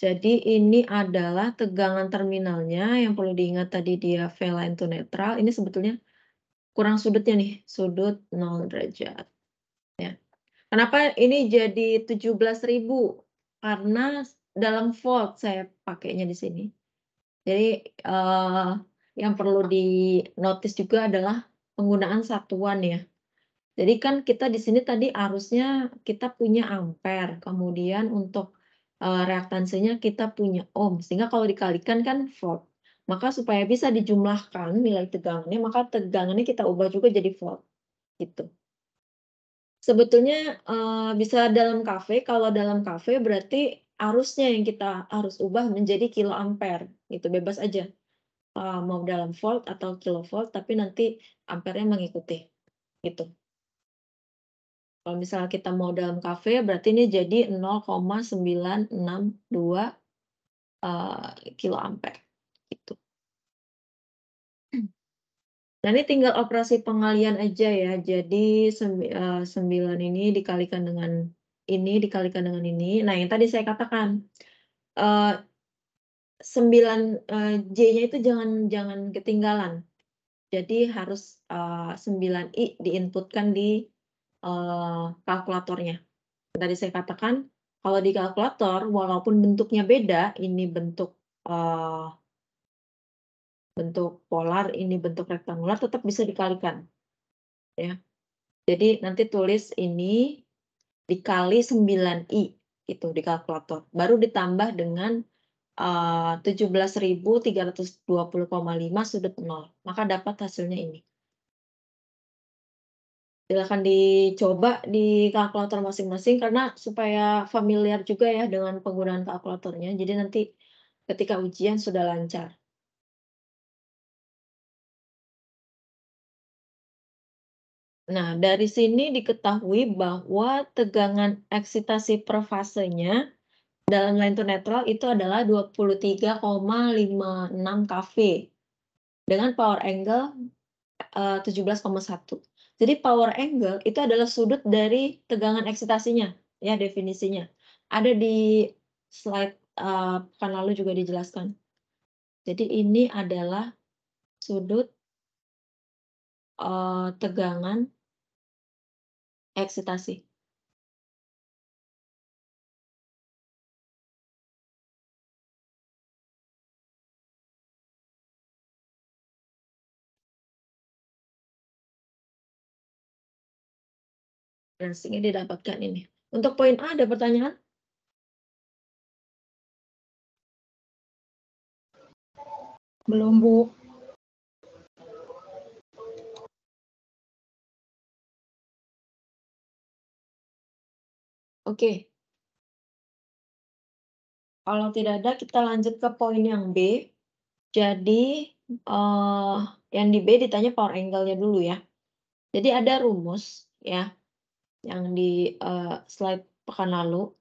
Jadi ini adalah tegangan terminalnya, yang perlu diingat tadi dia V-line to netral, ini sebetulnya kurang sudutnya nih, sudut 0 derajat. Ya. Kenapa ini jadi 17.000? Karena dalam volt saya pakainya di sini. Jadi, yang perlu di-notice juga adalah penggunaan satuan ya. Jadi kan kita di sini tadi arusnya kita punya ampere, kemudian untuk, reaktansinya kita punya ohm, sehingga kalau dikalikan kan volt. Maka supaya bisa dijumlahkan nilai tegangannya, maka tegangannya kita ubah juga jadi volt, gitu. Sebetulnya, bisa dalam kafe, kalau dalam kafe berarti arusnya yang kita harus ubah menjadi kiloampere, gitu, bebas aja, mau dalam volt atau kilovolt, tapi nanti ampernya mengikuti, gitu. Kalau misalnya kita mau dalam kafe, berarti ini jadi 0,962 kiloampere, gitu. Nah, ini tinggal operasi pengalian aja ya. Jadi 9 ini dikalikan dengan ini, dikalikan dengan ini. Nah, yang tadi saya katakan, 9, J-nya itu jangan ketinggalan. Jadi harus, 9I diinputkan di, kalkulatornya. Tadi saya katakan, kalau di kalkulator walaupun bentuknya beda, ini bentuk, bentuk polar, ini bentuk rektangular, tetap bisa dikalikan, ya. Jadi nanti tulis ini dikali 9I, itu di kalkulator. Baru ditambah dengan, 17.320,5 sudut 0, maka dapat hasilnya ini. Silakan dicoba di kalkulator masing-masing karena supaya familiar juga ya dengan penggunaan kalkulatornya, jadi nanti ketika ujian sudah lancar. Nah, dari sini diketahui bahwa tegangan eksitasi per fasenya dalam line to netral itu adalah 23,56 kV dengan power angle 17,1. Jadi power angle itu adalah sudut dari tegangan eksitasinya, ya definisinya. Ada di slide pekan lalu juga dijelaskan. Jadi ini adalah sudut tegangan eksitasi. Dan sehingga didapatkan ini. Untuk poin A ada pertanyaan? Belum, Bu. Oke. Kalau tidak ada, kita lanjut ke poin yang B. Jadi, yang di B ditanya power angle-nya dulu ya. Jadi ada rumus ya, yang di slide pekan lalu.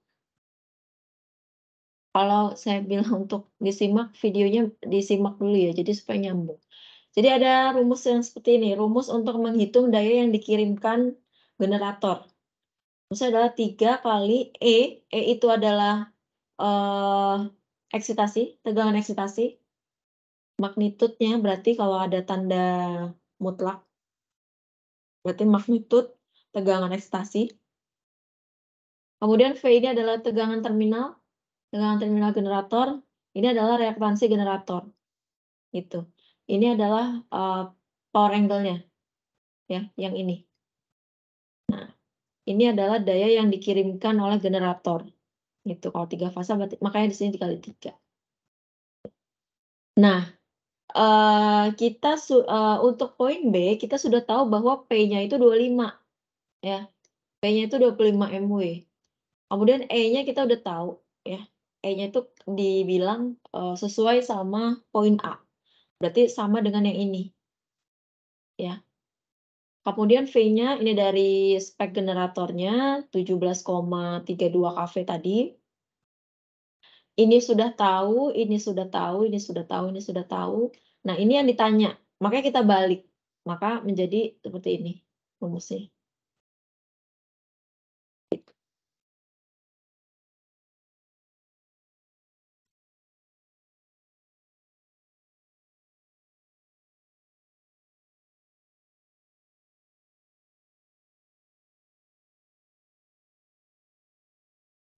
Kalau saya bilang untuk disimak, videonya disimak dulu ya, jadi supaya nyambung. Jadi ada rumus yang seperti ini, rumus untuk menghitung daya yang dikirimkan generator. Rumusnya adalah 3 kali E itu adalah eksitasi, tegangan eksitasi. Magnitudenya berarti kalau ada tanda mutlak, berarti magnitud tegangan eksitasi. Kemudian V ini adalah tegangan terminal generator, ini adalah reaktansi generator. Gitu. Ini adalah power angle-nya ya, yang ini. Nah, ini adalah daya yang dikirimkan oleh generator. Gitu. Kalau 3 fase berarti makanya di sini dikali 3. Nah, kita untuk poin B kita sudah tahu bahwa P-nya itu 25 ya. P-nya itu 25 MW. Kemudian E-nya kita udah tahu ya. E-nya itu dibilang sesuai sama poin A. Berarti sama dengan yang ini. Ya. Kemudian V-nya ini dari spek generatornya 17,32 kV tadi. Ini sudah tahu, ini sudah tahu, ini sudah tahu, ini sudah tahu. Nah, ini yang ditanya. Makanya kita balik. Maka menjadi seperti ini rumusnya.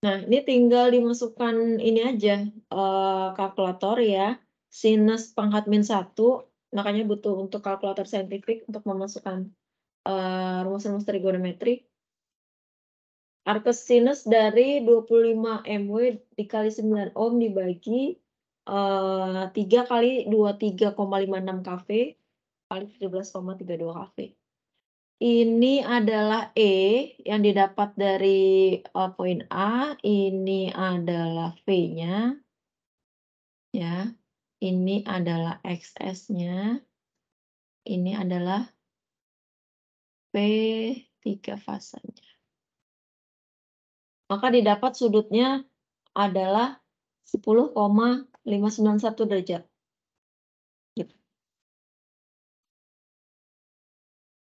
Nah, ini tinggal dimasukkan ini aja, kalkulator ya, sinus pangkat -1, makanya butuh untuk kalkulator saintifik untuk memasukkan rumus-rumus trigonometri. Arcus sinus dari 25 MW dikali 9 ohm dibagi 3 kali 23,56 kV kali 17,32 kV. Ini adalah E yang didapat dari poin A, ini adalah V-nya. Ya. Ini adalah XS-nya. Ini adalah P3 fasenya. Maka didapat sudutnya adalah 10,591 derajat. Gitu.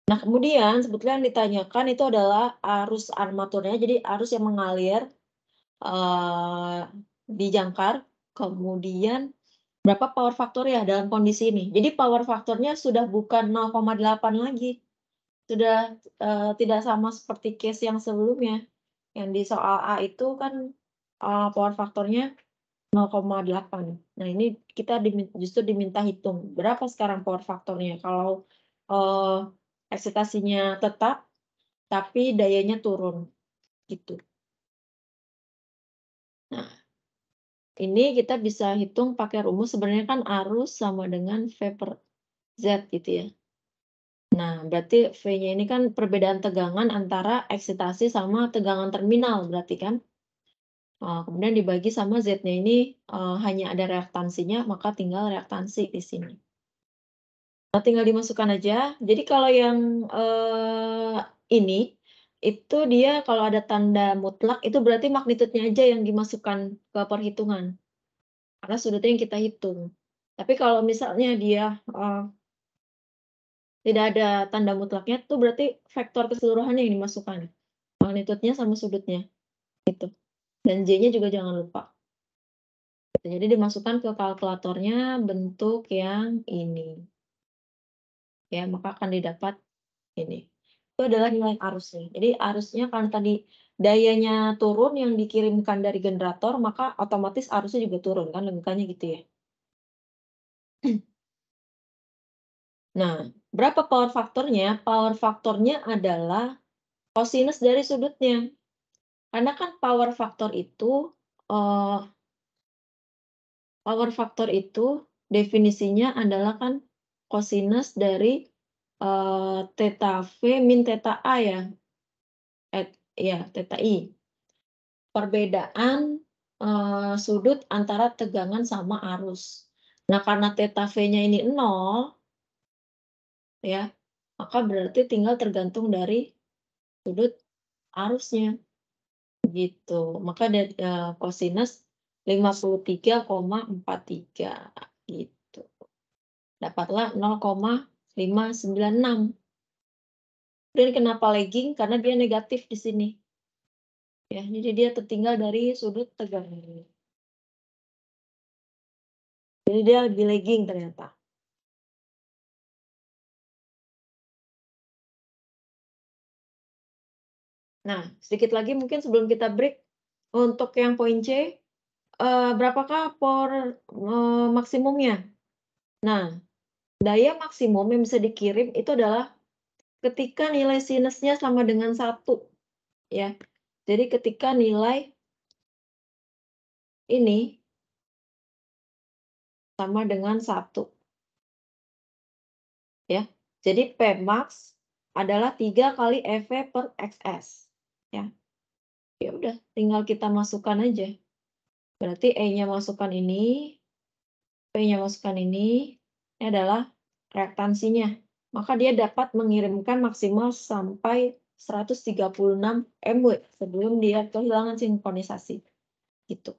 Nah, kemudian sebetulnya yang ditanyakan itu adalah arus armaturnya, jadi arus yang mengalir di jangkar, kemudian berapa power faktor ya dalam kondisi ini. Jadi power faktornya sudah bukan 0,8 lagi, sudah tidak sama seperti case yang sebelumnya. Yang di soal A itu kan power faktornya 0,8. Nah, ini kita justru diminta hitung berapa sekarang power faktornya. Kalau eksitasinya tetap, tapi dayanya turun, gitu. Nah, ini kita bisa hitung pakai rumus sebenarnya kan arus sama dengan V per Z gitu ya. Nah, berarti V-nya ini kan perbedaan tegangan antara eksitasi sama tegangan terminal berarti kan. Kemudian dibagi sama Z-nya ini hanya ada reaktansinya, maka tinggal reaktansi di sini. Tinggal dimasukkan aja. Jadi kalau yang ini itu dia kalau ada tanda mutlak itu berarti magnitudenya aja yang dimasukkan ke perhitungan, karena sudutnya yang kita hitung. Tapi kalau misalnya dia, tidak ada tanda mutlaknya itu berarti vektor keseluruhannya yang dimasukkan, magnitudenya sama sudutnya, gitu. Dan J-nya juga jangan lupa. Jadi dimasukkan ke kalkulatornya bentuk yang ini. Ya, maka akan didapat ini. Itu adalah nilai arusnya. Jadi arusnya kan tadi dayanya turun yang dikirimkan dari generator, maka otomatis arusnya juga turun kan, logikanya gitu ya. Nah, berapa power faktornya? Power faktornya adalah kosinus dari sudutnya. Karena kan power faktor itu definisinya adalah kan kosinus dari theta V min theta A ya. Ya, theta I. Perbedaan sudut antara tegangan sama arus. Nah, karena theta V-nya ini 0, ya, maka berarti tinggal tergantung dari sudut arusnya. Gitu. Maka kosinus 53,43 gitu. Dapatlah 0,596. Dan kenapa lagging? Karena dia negatif di sini. Ya, jadi dia tertinggal dari sudut tegangan. Jadi dia lebih lagging ternyata. Nah, sedikit lagi mungkin sebelum kita break, untuk yang poin C, berapakah power maksimumnya? Nah, daya maksimum yang bisa dikirim itu adalah ketika nilai sinusnya sama dengan 1. Ya. Jadi ketika nilai ini sama dengan 1. Ya. Jadi Pmax adalah 3 kali EV per XS. Ya. Ya udah, tinggal kita masukkan aja. Berarti E-nya masukkan ini, P-nya masukkan ini adalah reaktansinya. Maka dia dapat mengirimkan maksimal sampai 136 MW sebelum dia kehilangan sinkronisasi. Gitu.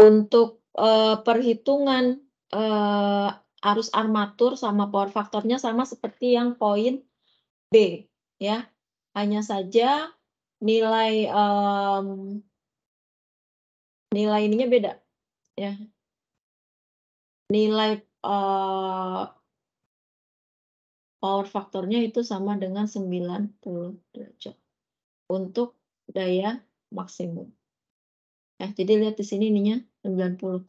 Untuk perhitungan arus armatur sama power faktornya sama seperti yang poin B, ya. Hanya saja nilai nilai ininya beda, ya. Nilai power faktornya itu sama dengan 90 derajat untuk daya maksimum. Ya, jadi lihat di sini ininya 90.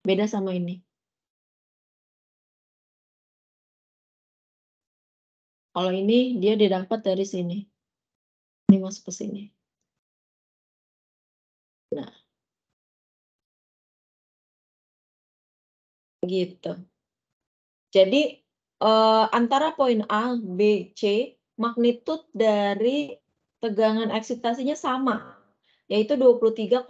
Beda sama ini. Kalau ini dia didapat dari sini. Ini masuk ke sini. Nah, gitu. Jadi antara poin A, B, C, magnitud dari tegangan eksitasinya sama, yaitu 23,55.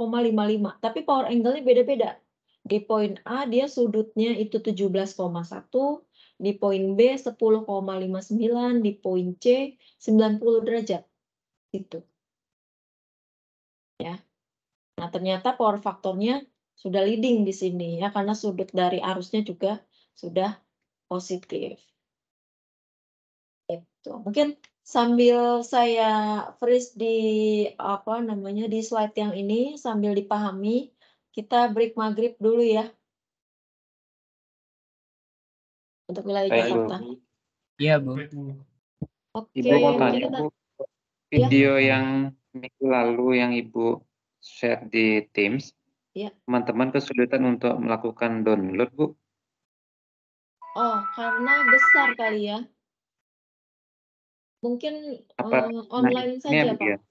Tapi power angle-nya beda-beda. Di poin A dia sudutnya itu 17,1, di poin B 10,59, di poin C 90 derajat. Gitu. Ya. Nah, ternyata power faktornya sudah leading di sini ya, karena sudut dari arusnya juga sudah positif. Itu. Mungkin sambil saya freeze di di slide yang ini sambil dipahami, kita break maghrib dulu ya. Untuk wilayah Baik, Jakarta. Bu. Iya, Bu. Oke, Ibu mau mungkin tanya, kita Bu, video yang minggu lalu yang Ibu share di Teams, ya. teman-teman kesulitan untuk melakukan download, Bu? Oh, karena besar kali ya. Mungkin Apa online saja, Pak. ya?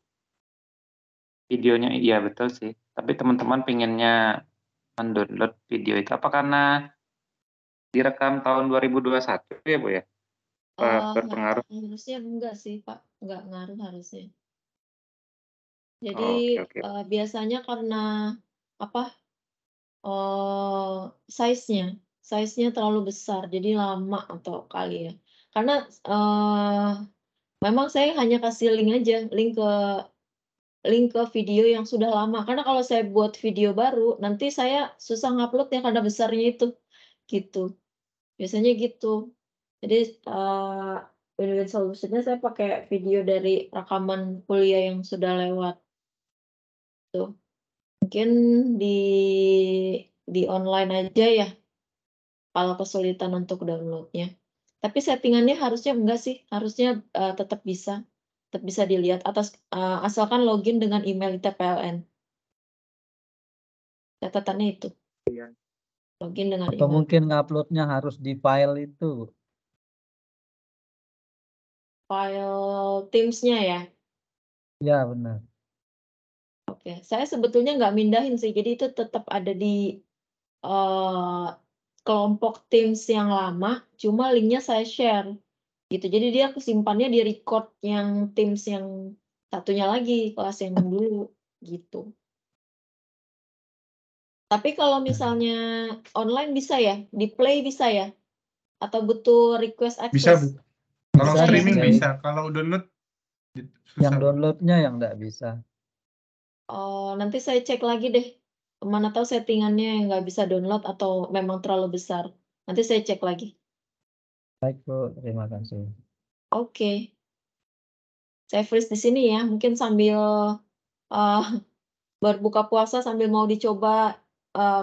Videonya iya betul sih, tapi teman-teman pengennya mendownload video itu apa karena direkam tahun 2021 ya, Bu ya? Berpengaruh? Harusnya enggak sih, Pak. Enggak ngaruh harusnya. Jadi Oke. biasanya karena size-nya terlalu besar, jadi lama atau kali ya. Karena Memang saya hanya kasih link aja, link ke video yang sudah lama. Karena kalau saya buat video baru, nanti saya susah ngupload-nya karena besarnya itu, gitu. Biasanya gitu. Jadi, win-win solution-nya saya pakai video dari rekaman kuliah yang sudah lewat, tuh. Mungkin di online aja ya, kalau kesulitan untuk download-nya. Tapi settingannya harusnya enggak sih, harusnya, tetap bisa dilihat asalkan login dengan email ITPLN. Catatannya itu, Iya. login dengan Atau email. mungkin nguploadnya harus di file itu. File Teams-nya ya? Ya, benar. Oke, saya sebetulnya nggak mindahin sih, jadi itu tetap ada di, kelompok Teams yang lama, cuma link-nya saya share, gitu. Jadi dia kesimpannya di record yang Teams yang satunya lagi, kelas yang dulu, gitu. Tapi kalau misalnya online bisa ya? Di-play bisa ya? Atau butuh request Bisa, access? Bu. Kalau Bisa ya? streaming Bisa. bisa, kalau download Yang susah, Bu. downloadnya yang nggak bisa. Oh, nanti saya cek lagi deh. Mana tahu settingannya yang nggak bisa download atau memang terlalu besar. Nanti saya cek lagi. Baik, Bu. Terima kasih. Oke. Saya freeze di sini ya, mungkin sambil, berbuka puasa sambil mau dicoba,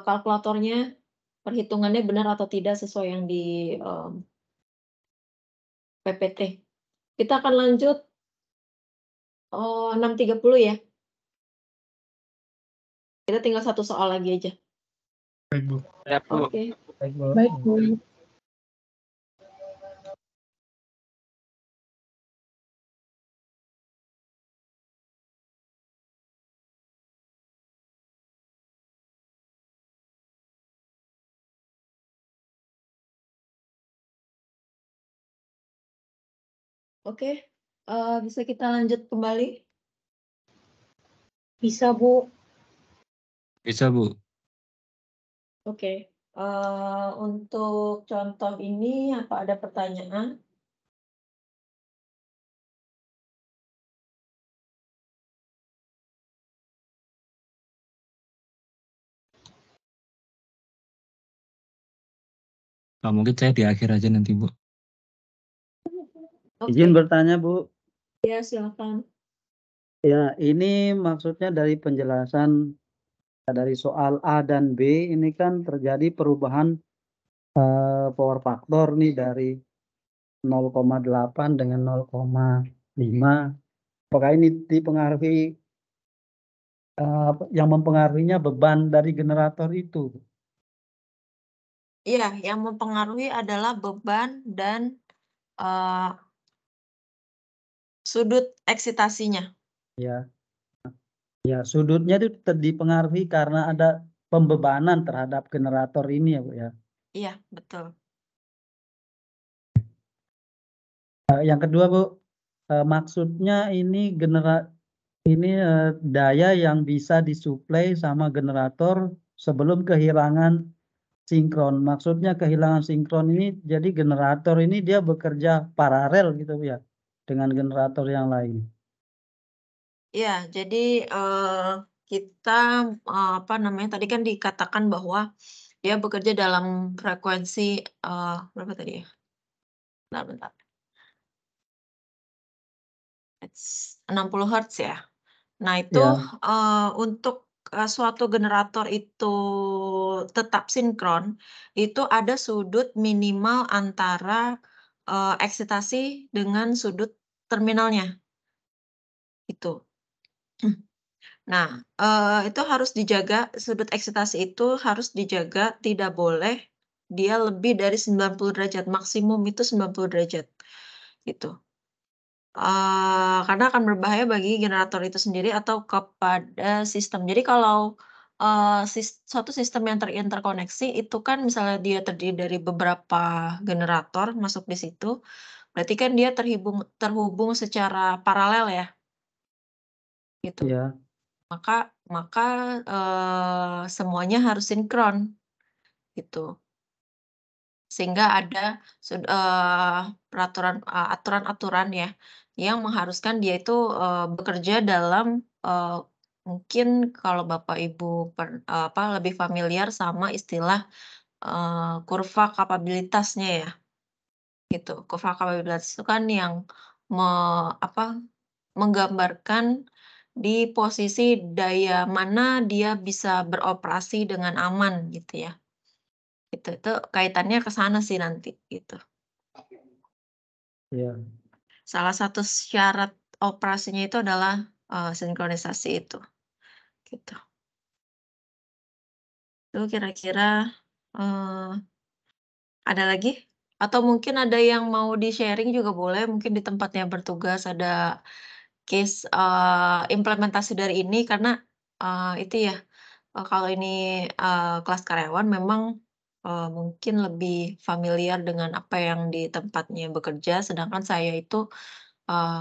kalkulatornya, perhitungannya benar atau tidak sesuai yang di, PPT. Kita akan lanjut, 6.30 ya? Kita tinggal 1 soal lagi aja. Baik, Bu. Ya, Bu. Oke. Baik, Bu. Baik, Bu. Oke, bisa kita lanjut kembali? Bisa, Bu. Bisa, Bu. Oke, untuk contoh ini apa ada pertanyaan? Mungkin saya di akhir aja nanti, Bu. Oke, Izin bertanya, Bu. ya silakan. Ya, ini maksudnya dari penjelasan dari soal A dan B ini kan terjadi perubahan power factor nih dari 0,8 dengan 0,5. Apakah ini dipengaruhi yang mempengaruhinya beban dari generator itu? Iya, yang mempengaruhi adalah beban dan, sudut eksitasinya. Ya, ya sudutnya itu dipengaruhi karena ada pembebanan terhadap generator ini ya, Bu ya. Iya, betul. Yang kedua, Bu, maksudnya ini daya yang bisa disuplai sama generator sebelum kehilangan sinkron. Maksudnya kehilangan sinkron ini jadi generator ini dia bekerja paralel gitu ya dengan generator yang lain. Iya, jadi, kita, apa namanya, tadi kan dikatakan bahwa dia bekerja dalam frekuensi, berapa tadi ya? Bentar. 60 hertz ya? Nah itu, Ya, untuk, suatu generator itu tetap sinkron, itu ada sudut minimal antara, eksitasi dengan sudut terminalnya, itu. Nah, itu harus dijaga, sudut eksitasi itu harus dijaga, tidak boleh dia lebih dari 90 derajat, maksimum itu 90 derajat, gitu. Karena akan berbahaya bagi generator itu sendiri atau kepada sistem. Jadi kalau, suatu sistem yang terinterkoneksi itu kan misalnya dia terdiri dari beberapa generator masuk di situ, berarti kan dia terhubung secara paralel ya, gitu. ya, Maka, semuanya harus sinkron, gitu. Sehingga ada aturan-aturan ya, yang mengharuskan dia itu, bekerja dalam, mungkin kalau Bapak Ibu lebih familiar sama istilah, kurva kapabilitasnya ya, gitu. Kurva kapabilitas itu kan yang me apa, menggambarkan di posisi daya mana dia bisa beroperasi dengan aman gitu ya. Itu kaitannya ke sana sih nanti, gitu. Iya. Salah satu syarat operasinya itu adalah, sinkronisasi itu, gitu. Itu kira-kira, eee, ada lagi? Atau mungkin ada yang mau di-sharing juga boleh, mungkin di tempatnya bertugas ada case, implementasi dari ini karena, itu ya, kalau ini, kelas karyawan memang, mungkin lebih familiar dengan apa yang di tempatnya bekerja, sedangkan saya itu,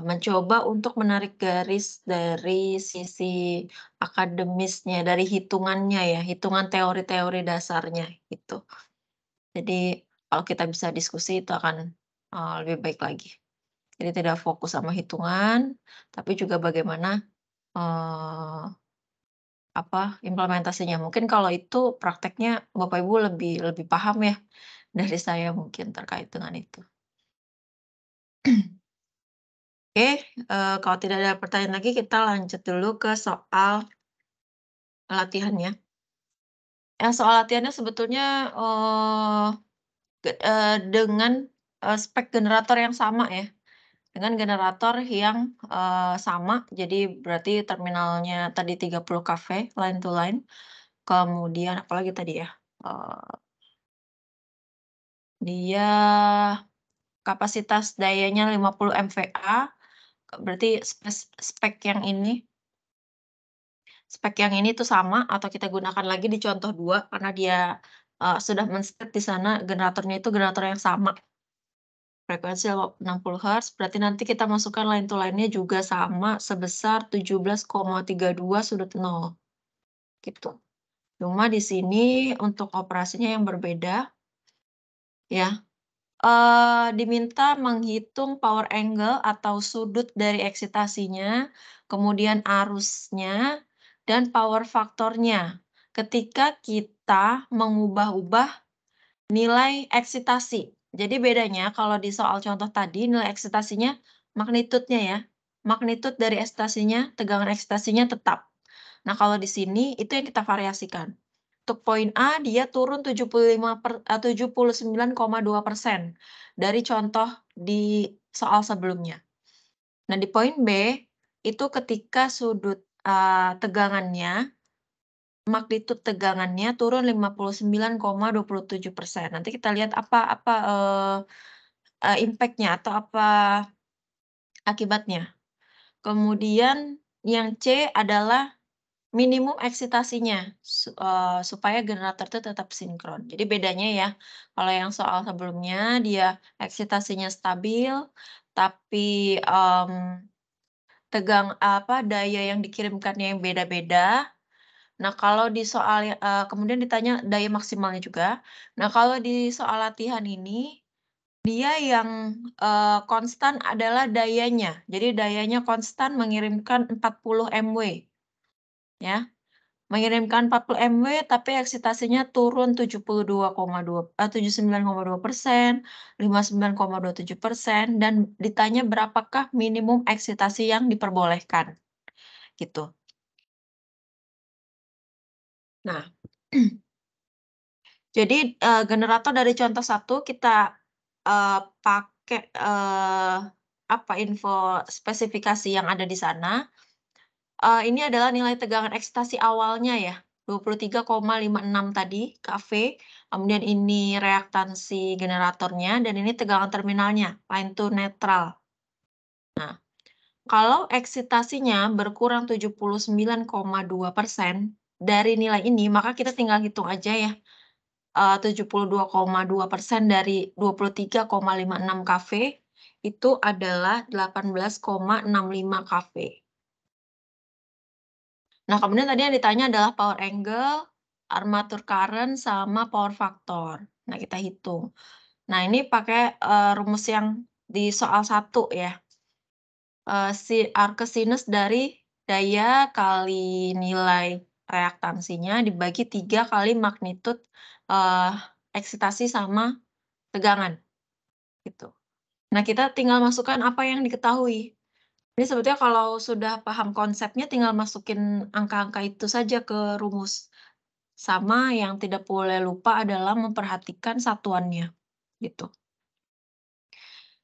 mencoba untuk menarik garis dari sisi akademisnya, dari hitungannya ya, hitungan teori-teori dasarnya, gitu. Jadi kalau kita bisa diskusi itu akan, lebih baik lagi. Jadi tidak fokus sama hitungan, tapi juga bagaimana, eee implementasinya. Mungkin kalau itu prakteknya Bapak Ibu lebih lebih paham ya dari saya mungkin terkait dengan itu. Oke, kalau tidak ada pertanyaan lagi kita lanjut dulu ke soal latihannya. Soal latihannya sebetulnya, dengan, spek generator yang sama ya, dengan generator yang, sama, jadi berarti terminalnya tadi 30 kV line to line, kemudian apalagi tadi ya, dia kapasitas dayanya 50 MVA, berarti spek yang ini tuh sama atau kita gunakan lagi di contoh 2 karena dia, sudah men-state di sana generatornya itu generator yang sama. Frekuensi 60 Hz, berarti nanti kita masukkan line to line-nya juga sama sebesar 17,32 sudut 0, gitu. Cuma di sini untuk operasinya yang berbeda, ya. Diminta menghitung power angle atau sudut dari eksitasinya, kemudian arusnya, dan power faktornya ketika kita mengubah-ubah nilai eksitasi. Jadi bedanya kalau di soal contoh tadi nilai eksitasinya magnitudenya ya, magnitud dari eksitasinya, tegangan eksitasinya tetap. Nah kalau di sini itu yang kita variasikan. Untuk poin A dia turun 79,2% dari contoh di soal sebelumnya. Nah di poin B itu ketika sudut, tegangannya, magnitud tegangannya turun 59,27%. Nanti kita lihat apa impact-nya atau apa akibatnya. Kemudian yang C adalah minimum eksitasinya, supaya generator itu tetap sinkron. Jadi bedanya ya, kalau yang soal sebelumnya dia eksitasinya stabil, tapi, daya yang dikirimkannya yang beda-beda. Nah, kalau di soal, kemudian ditanya daya maksimalnya juga. Nah, kalau di soal latihan ini, dia yang, konstan adalah dayanya. Jadi dayanya konstan mengirimkan 40 MW, ya. Mengirimkan 40 MW tapi eksitasinya turun 79,2%, 59,27%, dan ditanya berapakah minimum eksitasi yang diperbolehkan, gitu. Nah, jadi, generator dari contoh 1 kita, pakai, info spesifikasi yang ada di sana. Ini adalah nilai tegangan ekstasi awalnya ya, 23,56 tadi kV, kemudian ini reaktansi generatornya, dan ini tegangan terminalnya, line to neutral. Nah, kalau eksitasinya berkurang 79,2% dari nilai ini, maka kita tinggal hitung aja ya, 72,2% dari 23,56 kV itu adalah 18,65 kV. Nah, kemudian tadi yang ditanya adalah power angle, armature current, sama power factor. Nah, kita hitung. Nah, ini pakai, rumus yang di soal 1 ya. Arc sinus dari daya kali nilai reaktansinya dibagi 3 kali magnitude, eksitasi sama tegangan, gitu. Nah, kita tinggal masukkan apa yang diketahui. Ini sebetulnya kalau sudah paham konsepnya tinggal masukin angka-angka itu saja ke rumus. Sama yang tidak boleh lupa adalah memperhatikan satuannya, gitu.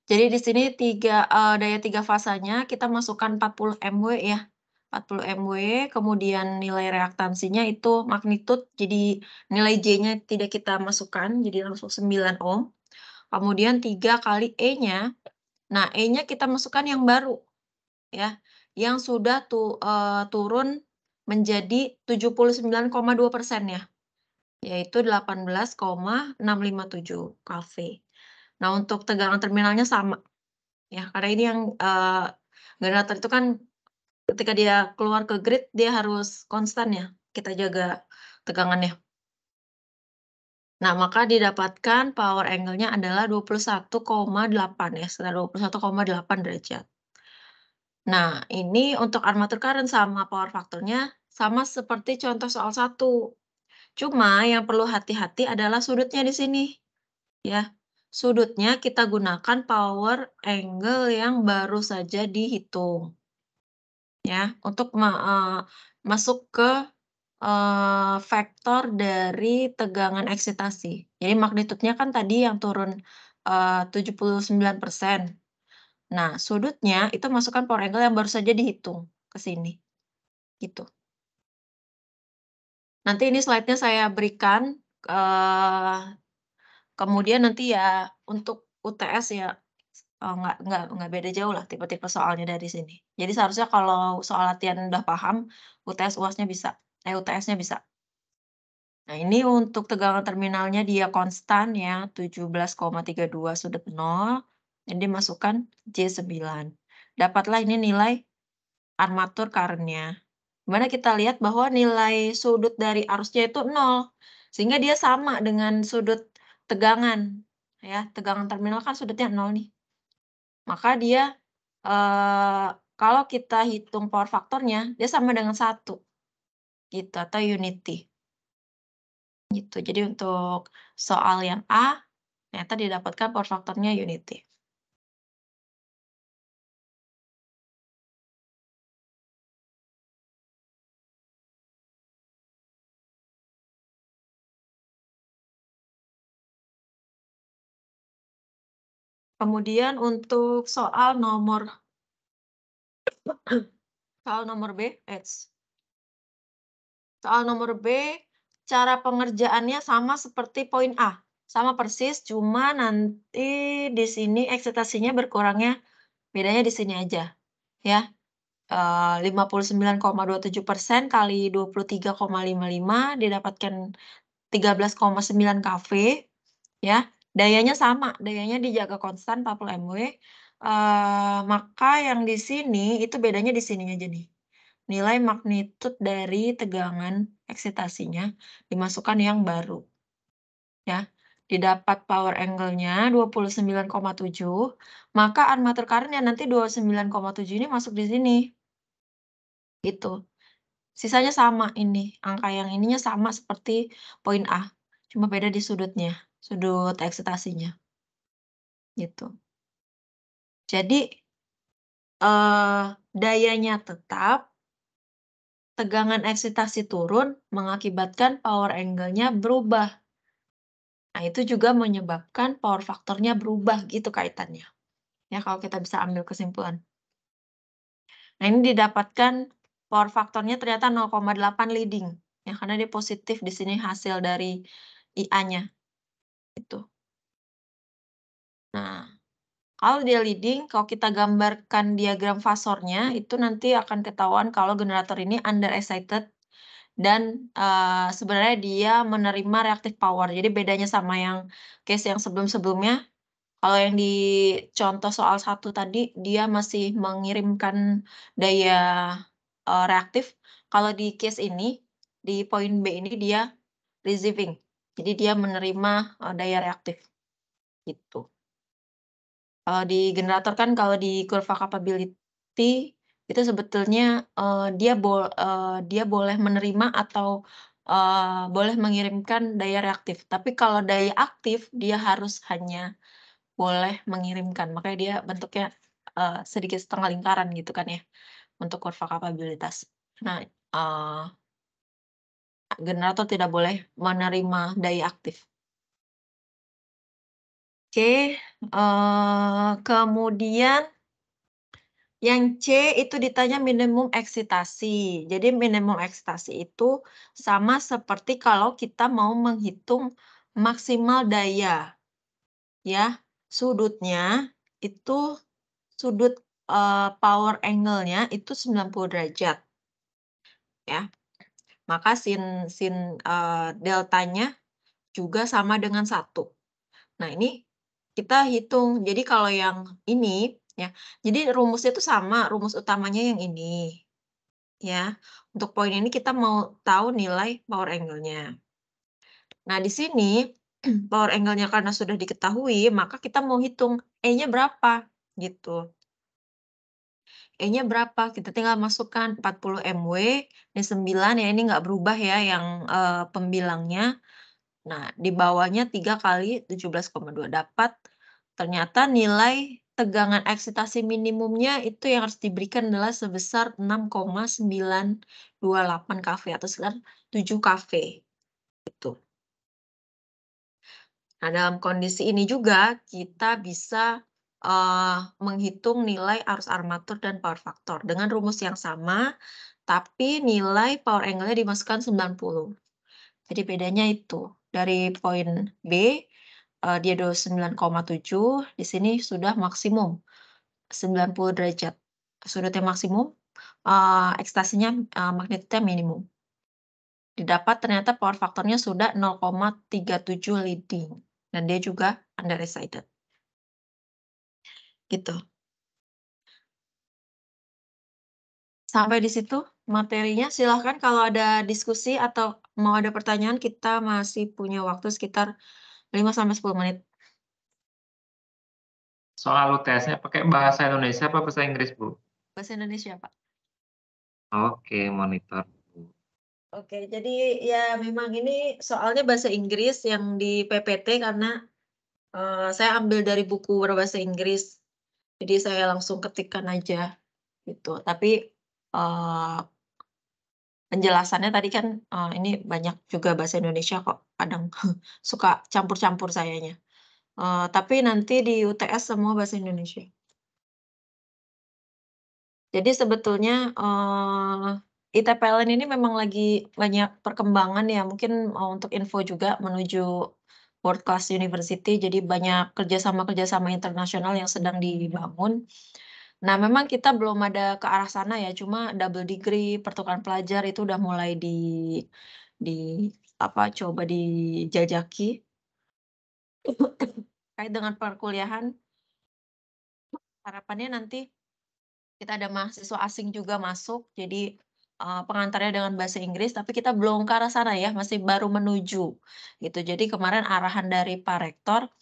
Jadi di sini daya 3 fasanya kita masukkan 40 mW ya, 40 mW, kemudian nilai reaktansinya itu magnitude, jadi nilai J-nya tidak kita masukkan, jadi langsung 9 ohm. Kemudian 3 kali E-nya, nah E-nya kita masukkan yang baru, ya, yang sudah turun menjadi 79,2% ya, yaitu 18,657 kV. Nah, untuk tegangan terminalnya sama. Ya, karena ini yang, generator itu kan ketika dia keluar ke grid, dia harus konstan ya, kita jaga tegangannya. Nah, maka didapatkan power angle-nya adalah 21,8 ya, sekitar 21,8 derajat. Nah, ini untuk armatur current sama power faktornya sama seperti contoh soal 1. Cuma yang perlu hati-hati adalah sudutnya di sini, ya. Sudutnya kita gunakan power angle yang baru saja dihitung. Ya, untuk masuk ke, vektor dari tegangan eksitasi. Jadi magnitudenya kan tadi yang turun, 79%. Nah, sudutnya itu masukkan power angle yang baru saja dihitung ke sini, gitu. Nanti ini slide-nya saya berikan, kemudian nanti ya untuk UTS ya, nggak beda jauh lah tipe-tipe soalnya dari sini. Jadi seharusnya kalau soal latihan udah paham, UTS-nya bisa. Nah, ini untuk tegangan terminalnya dia konstan ya, 17,32 sudut 0, dan dimasukkan J9. Dapatlah ini nilai armatur current-nya. Dimana kita lihat bahwa nilai sudut dari arusnya itu 0, sehingga dia sama dengan sudut tegangan, ya. Tegangan terminal kan sudutnya 0 nih. Maka dia, kalau kita hitung power faktornya, dia sama dengan 1, gitu, atau unity. Gitu. Jadi untuk soal yang A, ternyata didapatkan power faktornya unity. Kemudian untuk soal nomor B, soal nomor B, cara pengerjaannya sama seperti poin A. Sama persis, cuma nanti di sini eksitasinya berkurangnya, bedanya di sini aja, ya. 59,27% kali 23,55 didapatkan 13,9 kV, ya. Dayanya sama, dayanya dijaga konstan 40 mW, maka yang di sini itu bedanya di sini aja nih. Nilai magnitude dari tegangan eksitasinya dimasukkan yang baru, ya. Didapat power angle-nya 29,7, maka armatur current-nya nanti 29,7 ini masuk di sini. Gitu. Sisanya sama ini, angka yang ininya sama seperti poin A, cuma beda di sudutnya, sudut eksitasinya. Gitu. Jadi, dayanya tetap, tegangan eksitasi turun mengakibatkan power angle-nya berubah. Nah, itu juga menyebabkan power faktornya berubah, gitu kaitannya. Ya, kalau kita bisa ambil kesimpulan. Nah, ini didapatkan power faktornya ternyata 0,8 leading, ya, karena dia positif di sini hasil dari IA-nya. Gitu. Nah, kalau dia leading, kalau kita gambarkan diagram fasornya, itu nanti akan ketahuan kalau generator ini under excited dan, sebenarnya dia menerima reactive power. Jadi bedanya sama yang case yang sebelum-sebelumnya, kalau yang di contoh soal 1 tadi, dia masih mengirimkan daya, reaktif. Kalau di case ini, di poin B ini dia receiving. Jadi dia menerima, daya reaktif. gitu. Kalau di generator kan kalau di kurva capability itu sebetulnya, dia boleh menerima atau, boleh mengirimkan daya reaktif. Tapi kalau daya aktif dia harus hanya boleh mengirimkan, makanya dia bentuknya, sedikit setengah lingkaran gitu kan ya, untuk kurva kapabilitas. Nah, generator tidak boleh menerima daya aktif. Oke, kemudian yang C itu ditanya minimum eksitasi. Jadi minimum eksitasi itu sama seperti kalau kita mau menghitung maksimal daya, ya. Sudutnya itu sudut, power angle-nya itu 90 derajat, ya. Maka sin, deltanya juga sama dengan 1. Nah, ini kita hitung. Jadi kalau yang ini, ya, jadi rumusnya itu sama, rumus utamanya yang ini, ya. Untuk poin ini kita mau tahu nilai power angle-nya. Nah, di sini power angle-nya karena sudah diketahui, maka kita mau hitung E-nya berapa, gitu. E-nya berapa? Kita tinggal masukkan 40 MW, ini 9 ya, ini nggak berubah ya yang, pembilangnya. Nah, di bawahnya 3 kali 17,2 dapat ternyata nilai tegangan eksitasi minimumnya itu yang harus diberikan adalah sebesar 6,928 kV atau sekitar 7 kV, gitu. Nah, dalam kondisi ini juga kita bisa, menghitung nilai arus armatur dan power factor dengan rumus yang sama, tapi nilai power angle-nya dimasukkan 90. Jadi bedanya itu, dari poin B, dia 29,7, di sini sudah maksimum 90 derajat. Sudutnya maksimum, ekstasinya, magnetudnya minimum. Didapat ternyata power faktornya sudah 0,37 leading, dan dia juga underexcited. Gitu. Sampai di situ materinya, silahkan kalau ada diskusi atau mau ada pertanyaan, kita masih punya waktu sekitar 5-10 menit. Soal UTS-nya pakai bahasa Indonesia apa bahasa Inggris, Bu? Bahasa Indonesia, Pak. Oke, monitor. Oke, jadi ya memang ini soalnya bahasa Inggris yang di PPT karena, saya ambil dari buku berbahasa Inggris. Jadi saya langsung ketikkan aja, gitu. Tapi, penjelasannya tadi kan, ini banyak juga bahasa Indonesia kok, kadang suka campur-campur sayanya. Tapi nanti di UTS semua bahasa Indonesia. Jadi sebetulnya, ITPLN ini memang lagi banyak perkembangan ya, mungkin, untuk info juga menuju world class university, jadi banyak kerjasama-kerjasama internasional yang sedang dibangun. Nah, memang kita belum ada ke arah sana ya, cuma double degree, pertukaran pelajar itu udah mulai coba dijajaki. Terkait dengan perkuliahan, harapannya nanti kita ada mahasiswa asing juga masuk, jadi, pengantarnya dengan bahasa Inggris, tapi kita belum ke arah sana ya, masih baru menuju, gitu. Jadi kemarin arahan dari Pak Rektor,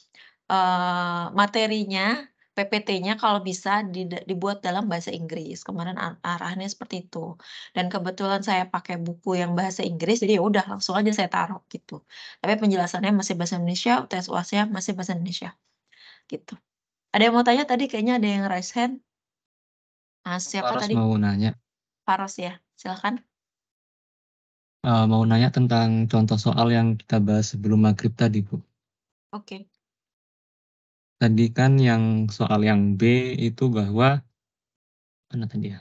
materinya, PPT-nya kalau bisa dibuat dalam bahasa Inggris, kemarin arahannya seperti itu. Dan kebetulan saya pakai buku yang bahasa Inggris, jadi ya udah langsung aja saya taruh, gitu. Tapi penjelasannya masih bahasa Indonesia, UTS UAS-nya masih bahasa Indonesia, gitu. Ada yang mau tanya tadi? Kayaknya ada yang raise hand. Siapa Faros tadi? mau nanya, Faros ya, silakan. mau nanya tentang contoh soal yang kita bahas sebelum maghrib tadi, Bu. Oke. Tadi kan yang soal yang B itu bahwa mana tadi ya?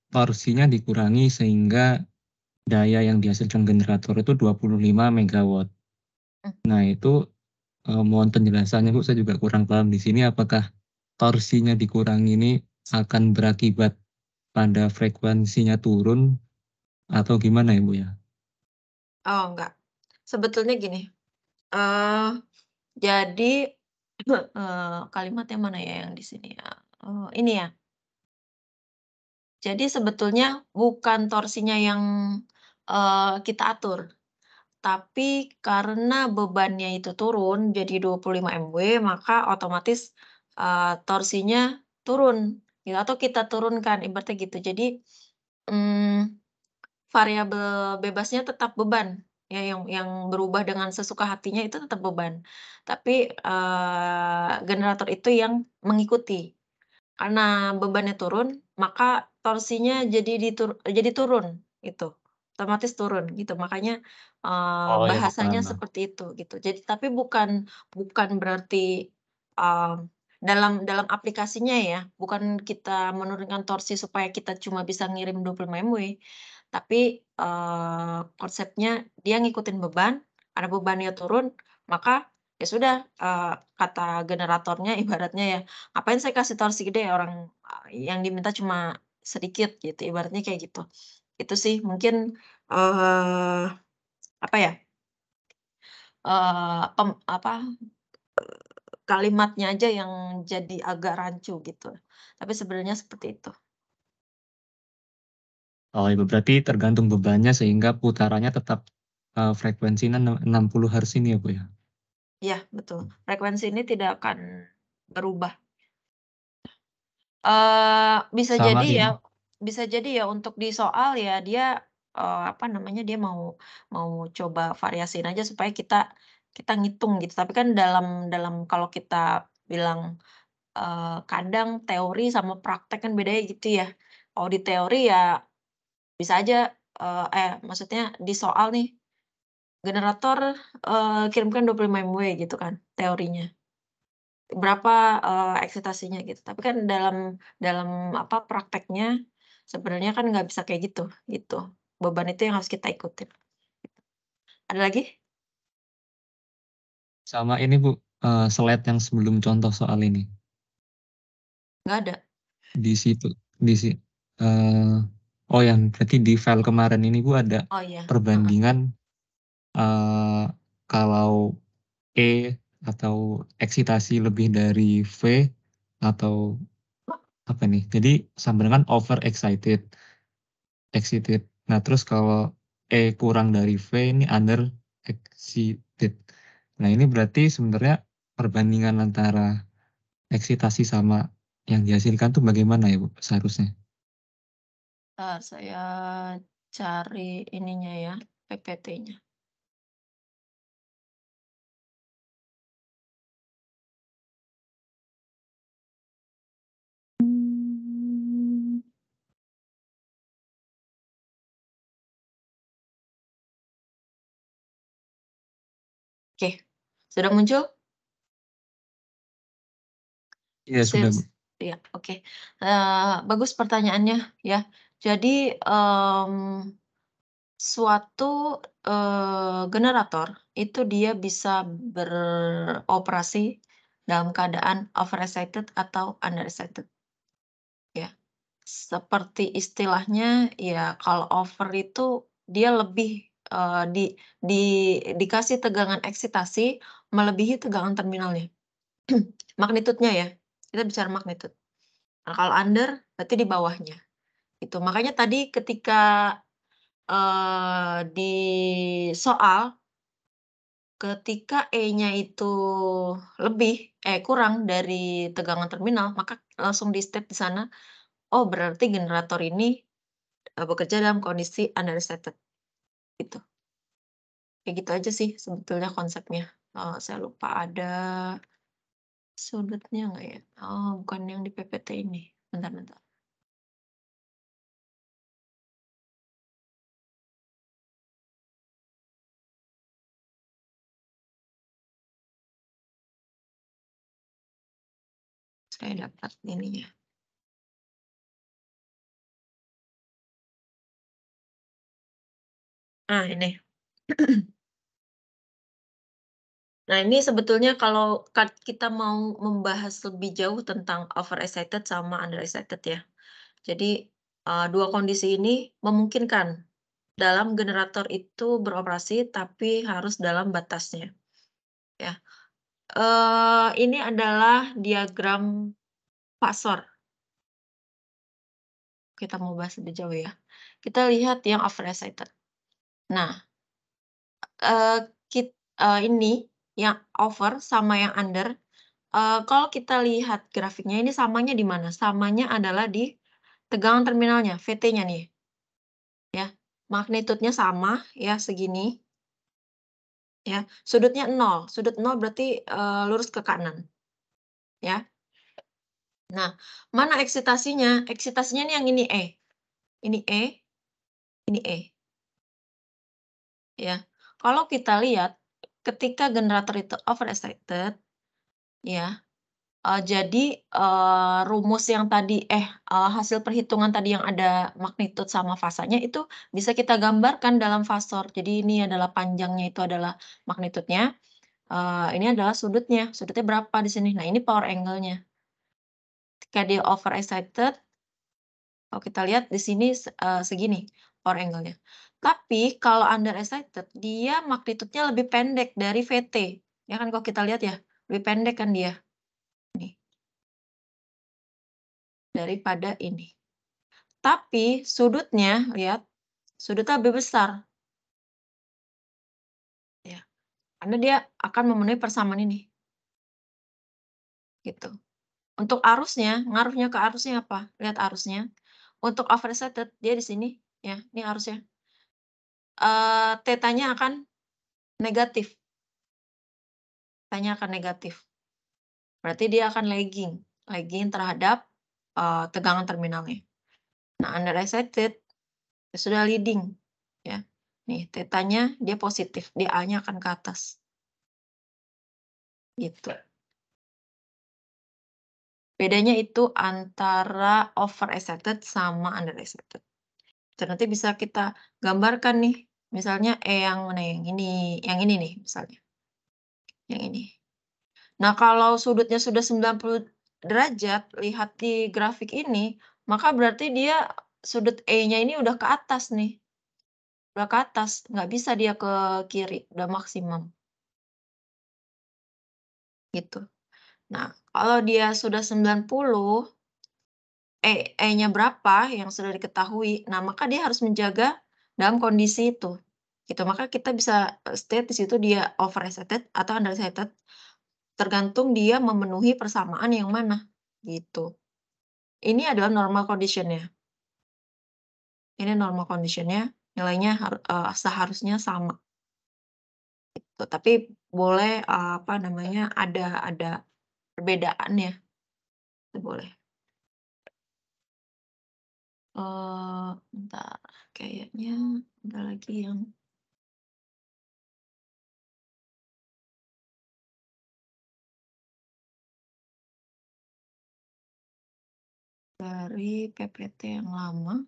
Torsinya dikurangi sehingga daya yang dihasilkan generator itu 25 megawatt. Nah, itu mohon penjelasannya, Bu. Saya juga kurang paham di sini apakah torsinya dikurangi ini akan berakibat pada frekuensinya turun atau gimana ya, Bu ya? Oh, enggak. Sebetulnya gini, jadi, kalimatnya mana ya yang di sini ya? Ini ya. Jadi sebetulnya bukan torsinya yang, kita atur, tapi karena bebannya itu turun jadi 25 MW, maka otomatis, torsinya turun gitu atau kita turunkan ibaratnya gitu. Jadi, mmm, variabel bebasnya tetap beban, ya yang berubah dengan sesuka hatinya itu tetap beban. Tapi, generator itu yang mengikuti. Karena bebannya turun, maka torsinya jadi turun gitu, otomatis turun gitu. Makanya, Oh ya, bahasanya paham. seperti itu gitu. Jadi tapi bukan berarti, eee, dalam aplikasinya ya, bukan kita menurunkan torsi supaya kita cuma bisa ngirim 25 MW, tapi, konsepnya dia ngikutin beban, karena bebannya turun, maka ya sudah, kata generatornya ibaratnya ya, "Ngapain saya kasih torsi gede orang, yang diminta cuma sedikit," gitu, ibaratnya kayak gitu. Itu sih mungkin, apa ya, kalimatnya aja yang jadi agak rancu gitu. Tapi sebenarnya seperti itu. Oh, ya berarti tergantung bebannya sehingga putarannya tetap, frekuensinya 60 Hz ini ya, Bu, ya? Iya, betul. Frekuensi ini tidak akan berubah. Sama ini Bisa jadi ya untuk di soal ya dia, apa namanya, dia mau mau coba variasiin aja supaya kita ngitung gitu. Tapi kan dalam kalau kita bilang, kadang teori sama praktek kan bedanya gitu ya. Kalau di teori ya bisa aja, maksudnya di soal nih, generator, kirimkan 25 MW gitu kan teorinya. Berapa, eksitasinya gitu. Tapi kan dalam dalam apa, prakteknya sebenarnya kan nggak bisa kayak gitu, gitu. Beban itu yang harus kita ikutin. Ada lagi? sama ini, Bu, slide yang sebelum contoh soal ini. Nggak ada? Di situ di si oh yang berarti di file kemarin ini, Bu, ada Oh iya, heeh. perbandingan, kalau E atau eksitasi lebih dari V atau apa nih, jadi sama dengan over excited. Nah, terus kalau E kurang dari V ini under excited. Nah, ini berarti sebenarnya perbandingan antara eksitasi sama yang dihasilkan tuh bagaimana ya, Bu, seharusnya? Saya cari ininya ya, PPT-nya. Mmm. Oke, sudah muncul? Iya, sudah, Bu. Iya, oke. Bagus pertanyaannya ya. Jadi, suatu, generator itu dia bisa beroperasi dalam keadaan overexcited atau underexcited, ya. Seperti istilahnya ya kalau over itu dia lebih, di dikasih tegangan eksitasi melebihi tegangan terminalnya. Magnitudenya ya, kita bicara magnitud. Nah kalau under berarti di bawahnya, itu. Makanya tadi ketika, di soal ketika E-nya itu kurang dari tegangan terminal, maka langsung di-state di sana, oh berarti generator ini, bekerja dalam kondisi underexcited, gitu. Kayak gitu aja sih sebetulnya konsepnya. Saya lupa ada sudutnya nggak ya? Oh bukan yang di PPT ini, bentar bentar. Saya dapat ininya. Nah ini. Nah, ini sebetulnya kalau kita mau membahas lebih jauh tentang overexcited sama underexcited ya. Jadi, 2 kondisi ini memungkinkan dalam generator itu beroperasi, tapi harus dalam batasnya, ya. Ini adalah diagram Pasor. Kita mau bahas lebih jauh ya. Kita lihat yang overexcited. Nah, ini yang over sama yang under, kalau kita lihat grafiknya ini samanya di mana? Samanya adalah di tegangan terminalnya, VT-nya nih, ya. Magnitudenya sama, ya, segini, ya. Sudutnya 0, sudut 0 berarti, lurus ke kanan, ya. Nah, mana eksitasinya? Eksitasinya ini yang ini E. Ini E, ini E. Ya. Kalau kita lihat ketika generator itu overexcited, ya, jadi, rumus yang tadi hasil perhitungan tadi yang ada magnitude sama fasanya itu bisa kita gambarkan dalam fasor. Jadi ini adalah panjangnya itu adalah magnitudenya, ini adalah sudutnya. Sudutnya berapa di sini? Nah, ini power angle-nya. Ketika dia overexcited, kalau kita lihat di sini segini power angle-nya. Tapi kalau underexcited, dia magnitudenya lebih pendek dari VT. Ya kan kalau kita lihat ya, lebih pendek kan dia. Nih. Daripada ini. Tapi sudutnya, lihat, sudutnya lebih besar. Ya. Karena dia akan memenuhi persamaan ini. Gitu. Untuk arusnya, ngaruhnya ke arusnya apa? Lihat arusnya. Untuk overexcited, dia di sini, ya, ini arusnya. Tetanya akan negatif. Tetanya akan negatif. Berarti dia akan lagging terhadap tegangan terminalnya. Nah, underexcited sudah leading, ya. Nih, tetanya dia positif, dia A-nya akan ke atas. Gitu. Bedanya itu antara overexcited sama underexcited. Dan nanti bisa kita gambarkan nih, misalnya yang mana yang ini nih misalnya. Yang ini. Nah, kalau sudutnya sudah 90 derajat, lihat di grafik ini, maka berarti dia sudut E-nya ini udah ke atas nih. Udah ke atas, nggak bisa dia ke kiri, udah maksimum. Gitu. Nah, kalau dia sudah 90, E-nya berapa yang sudah diketahui, nah maka dia harus menjaga dalam kondisi itu. Gitu, maka kita bisa state di situ dia overexcited atau underexcited, tergantung dia memenuhi persamaan yang mana, gitu. Ini adalah normal condition-nya. Ini normal condition-nya, nilainya seharusnya sama. Gitu. Tapi boleh, apa namanya, ada perbedaan ya. Itu boleh. Bentar, kayaknya ada lagi yang dari PPT yang lama.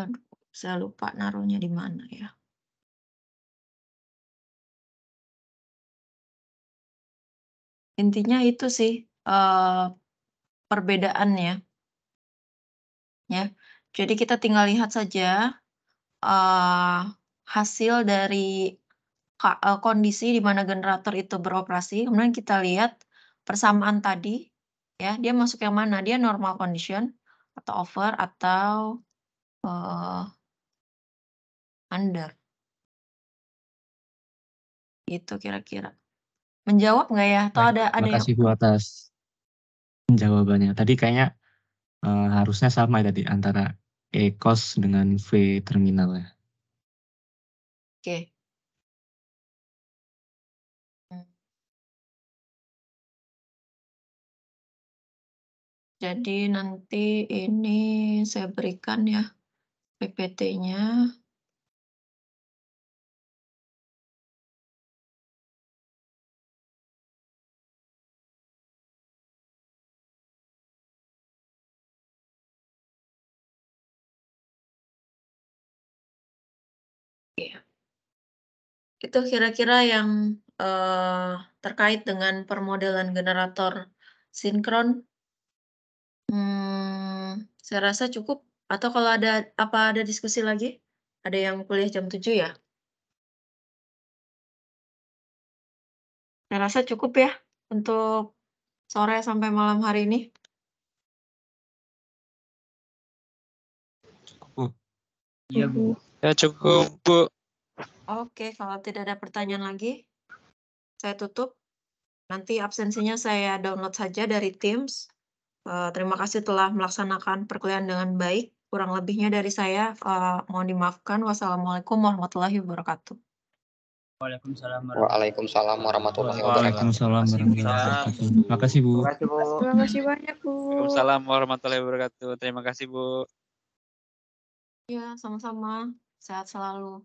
Aduh, saya lupa naruhnya di mana ya. Intinya itu sih, perbedaannya. Ya. Jadi kita tinggal lihat saja, hasil dari kondisi di mana generator itu beroperasi, kemudian kita lihat persamaan tadi, ya, dia masuk yang mana? Dia normal condition, atau over, atau, under. Gitu kira-kira. Menjawab nggak ya? Atau Baik, ada yang makasih Bu atas jawabannya. Tadi kayaknya harusnya sama ya tadi antara E cos dengan V terminal ya. Oke. Jadi nanti ini saya berikan ya PPT-nya. Oke. Itu kira-kira yang, terkait dengan permodelan generator sinkron. Saya rasa cukup atau kalau ada diskusi lagi? Ada yang kuliah jam 7 ya? Saya rasa cukup ya untuk sore sampai malam hari ini. Cukup. Iya, Bu. Ya cukup, Bu. Oke, kalau tidak ada pertanyaan lagi, saya tutup. Nanti absensinya saya download saja dari Teams. Terima kasih telah melaksanakan perkuliahan dengan baik. Kurang lebihnya dari saya, mohon dimaafkan. Wassalamualaikum warahmatullahi wabarakatuh. Waalaikumsalam Waalaikumsalam warahmatullahi wabarakatuh. Waalaikumsalam warahmatullahi wabarakatuh. Makasih, Bu. Terima kasih, Bu. Terima kasih banyak, Bu. Waalaikumsalam warahmatullahi wabarakatuh. Terima kasih, Bu. Ya, sama-sama. Sehat selalu.